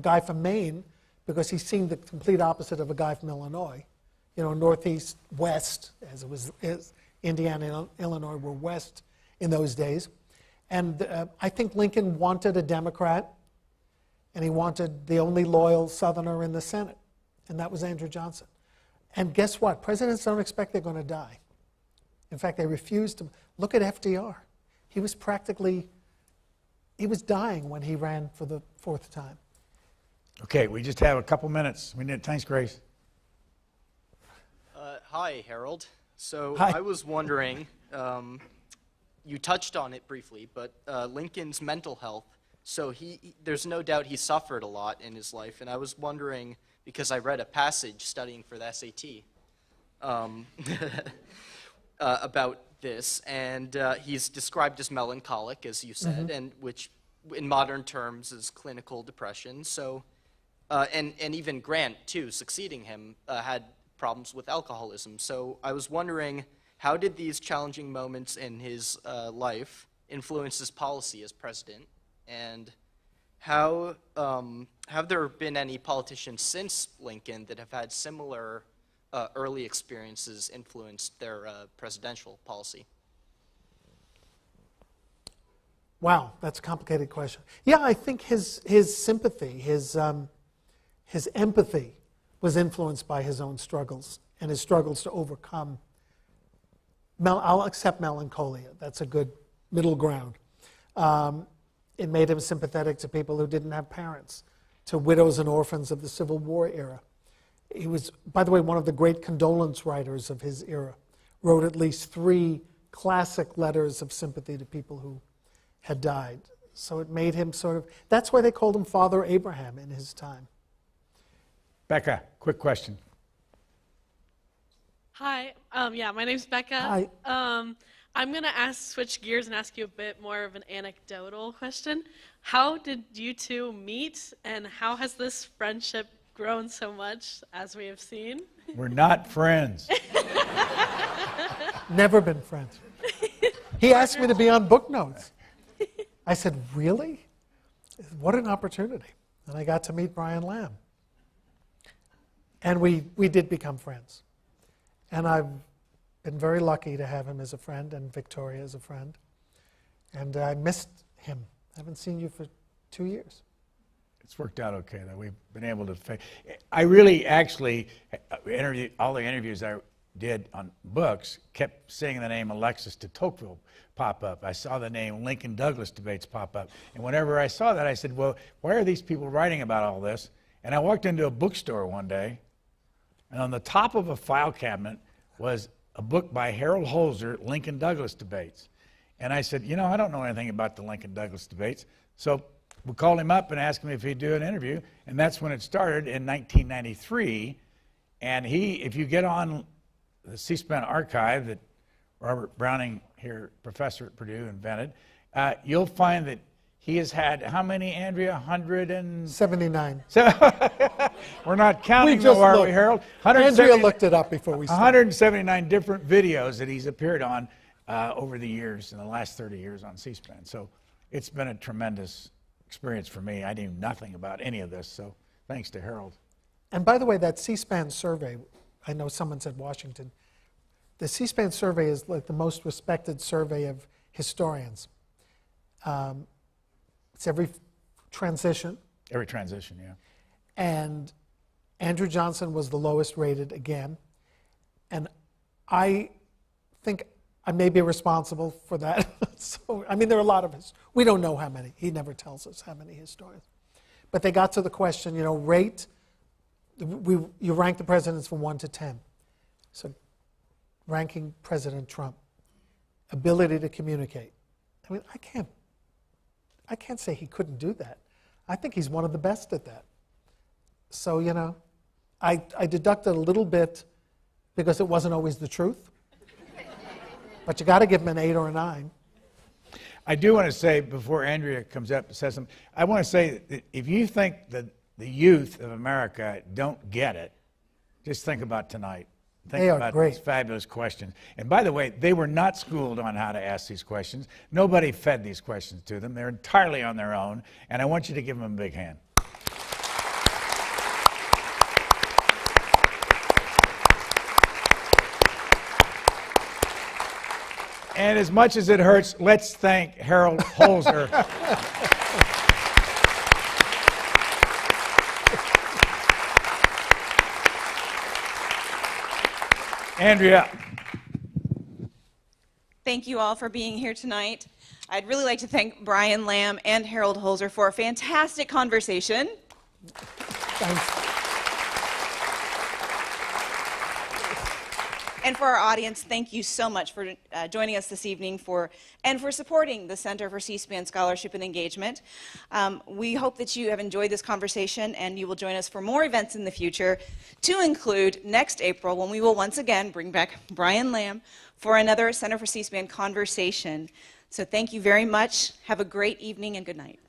guy from Maine, because he seemed the complete opposite of a guy from Illinois. You know, northeast, west, as Indiana and Illinois were west in those days. And I think Lincoln wanted a Democrat, and he wanted the only loyal Southerner in the Senate, and that was Andrew Johnson. And guess what? Presidents don't expect they're going to die. In fact, they refused to. Look at FDR. He was dying when he ran for the fourth time. Okay, we just have a couple minutes. Thanks, Grace. Hi, Harold. So Hi. I was wondering, you touched on it briefly, but Lincoln's mental health. So there's no doubt he suffered a lot in his life, and I was wondering, because I read a passage studying for the SAT about this, and he's described as melancholic, as you said, and which in modern terms is clinical depression. So, and even Grant, too, succeeding him, had problems with alcoholism. So I was wondering, how did these challenging moments in his life influence his policy as president? And how have there been any politicians since Lincoln that have had similar early experiences influenced their presidential policy? Wow, that's a complicated question. Yeah, I think his sympathy, his empathy was influenced by his own struggles and his struggles to overcome. I'll accept melancholia. That's a good middle ground. It made him sympathetic to people who didn't have parents, to widows and orphans of the Civil War era. He was, by the way, one of the great condolence writers of his era. Wrote at least 3 classic letters of sympathy to people who had died. So it made him sort of, that's why they called him Father Abraham in his time. Becca, quick question. Hi, yeah, my name's Becca. Hi. I'm going to switch gears and ask you a bit more of an anecdotal question. How did you two meet, and how has this friendship grown so much, as we have seen? We're not friends. Never been friends. He asked me to be on book notes. I said, really? What an opportunity. And I got to meet Brian Lamb. And we did become friends. And I've been very lucky to have him as a friend and Victoria as a friend. And I missed him. I haven't seen you for 2 years. It's worked out okay, though. We've been able to. I really actually interviewed all the interviews. did on books kept seeing the name Alexis de Tocqueville pop up. I saw the name Lincoln Douglas debates pop up. And whenever I saw that, I said, well, why are these people writing about all this? And I walked into a bookstore one day, and on the top of a file cabinet was a book by Harold Holzer, Lincoln Douglas debates. And I said, you know, I don't know anything about the Lincoln Douglas debates. So we called him up and asked him if he'd do an interview, and that's when it started in 1993. And if you get on the C-SPAN archive that Robert Browning here, professor at Purdue, invented, you'll find that he has had, how many, Andrea? 79. We're not counting, We just though, are looked. we, Harold? Andrea looked it up before we started. 179 different videos that he's appeared on over the years, in the last 30 years on C-SPAN. So it's been a tremendous experience for me. I knew nothing about any of this, so thanks to Harold. And by the way, that C-SPAN survey, I know someone said Washington. The C-SPAN survey is like the most respected survey of historians. It's every transition. Every transition, yeah. And Andrew Johnson was the lowest rated again. And I think I may be responsible for that. So, I mean, there are a lot of us. We don't know how many. He never tells us how many historians. But they got to the question, you know, rate, you rank the presidents from 1 to 10. So ranking President Trump, ability to communicate. I mean, I can't say he couldn't do that. I think he's one of the best at that. So, you know, I deducted a little bit because it wasn't always the truth. But you got to give him an 8 or a 9. I do want to say, before Andrea comes up and says something, I want to say that if you think that the youth of America don't get it, just think about tonight. Think They are about great. these fabulous questions. And by the way, they were not schooled on how to ask these questions. Nobody fed these questions to them. They're entirely on their own. And I want you to give them a big hand. And as much as it hurts, let's thank Harold Holzer. Andrea. Thank you all for being here tonight. I'd really like to thank Brian Lamb and Harold Holzer for a fantastic conversation. Thanks. And for our audience, thank you so much for joining us this evening and for supporting the Center for C-SPAN Scholarship and Engagement. We hope that you have enjoyed this conversation and you will join us for more events in the future, to include next April, when we will once again bring back Brian Lamb for another Center for C-SPAN conversation. So thank you very much. Have a great evening and good night.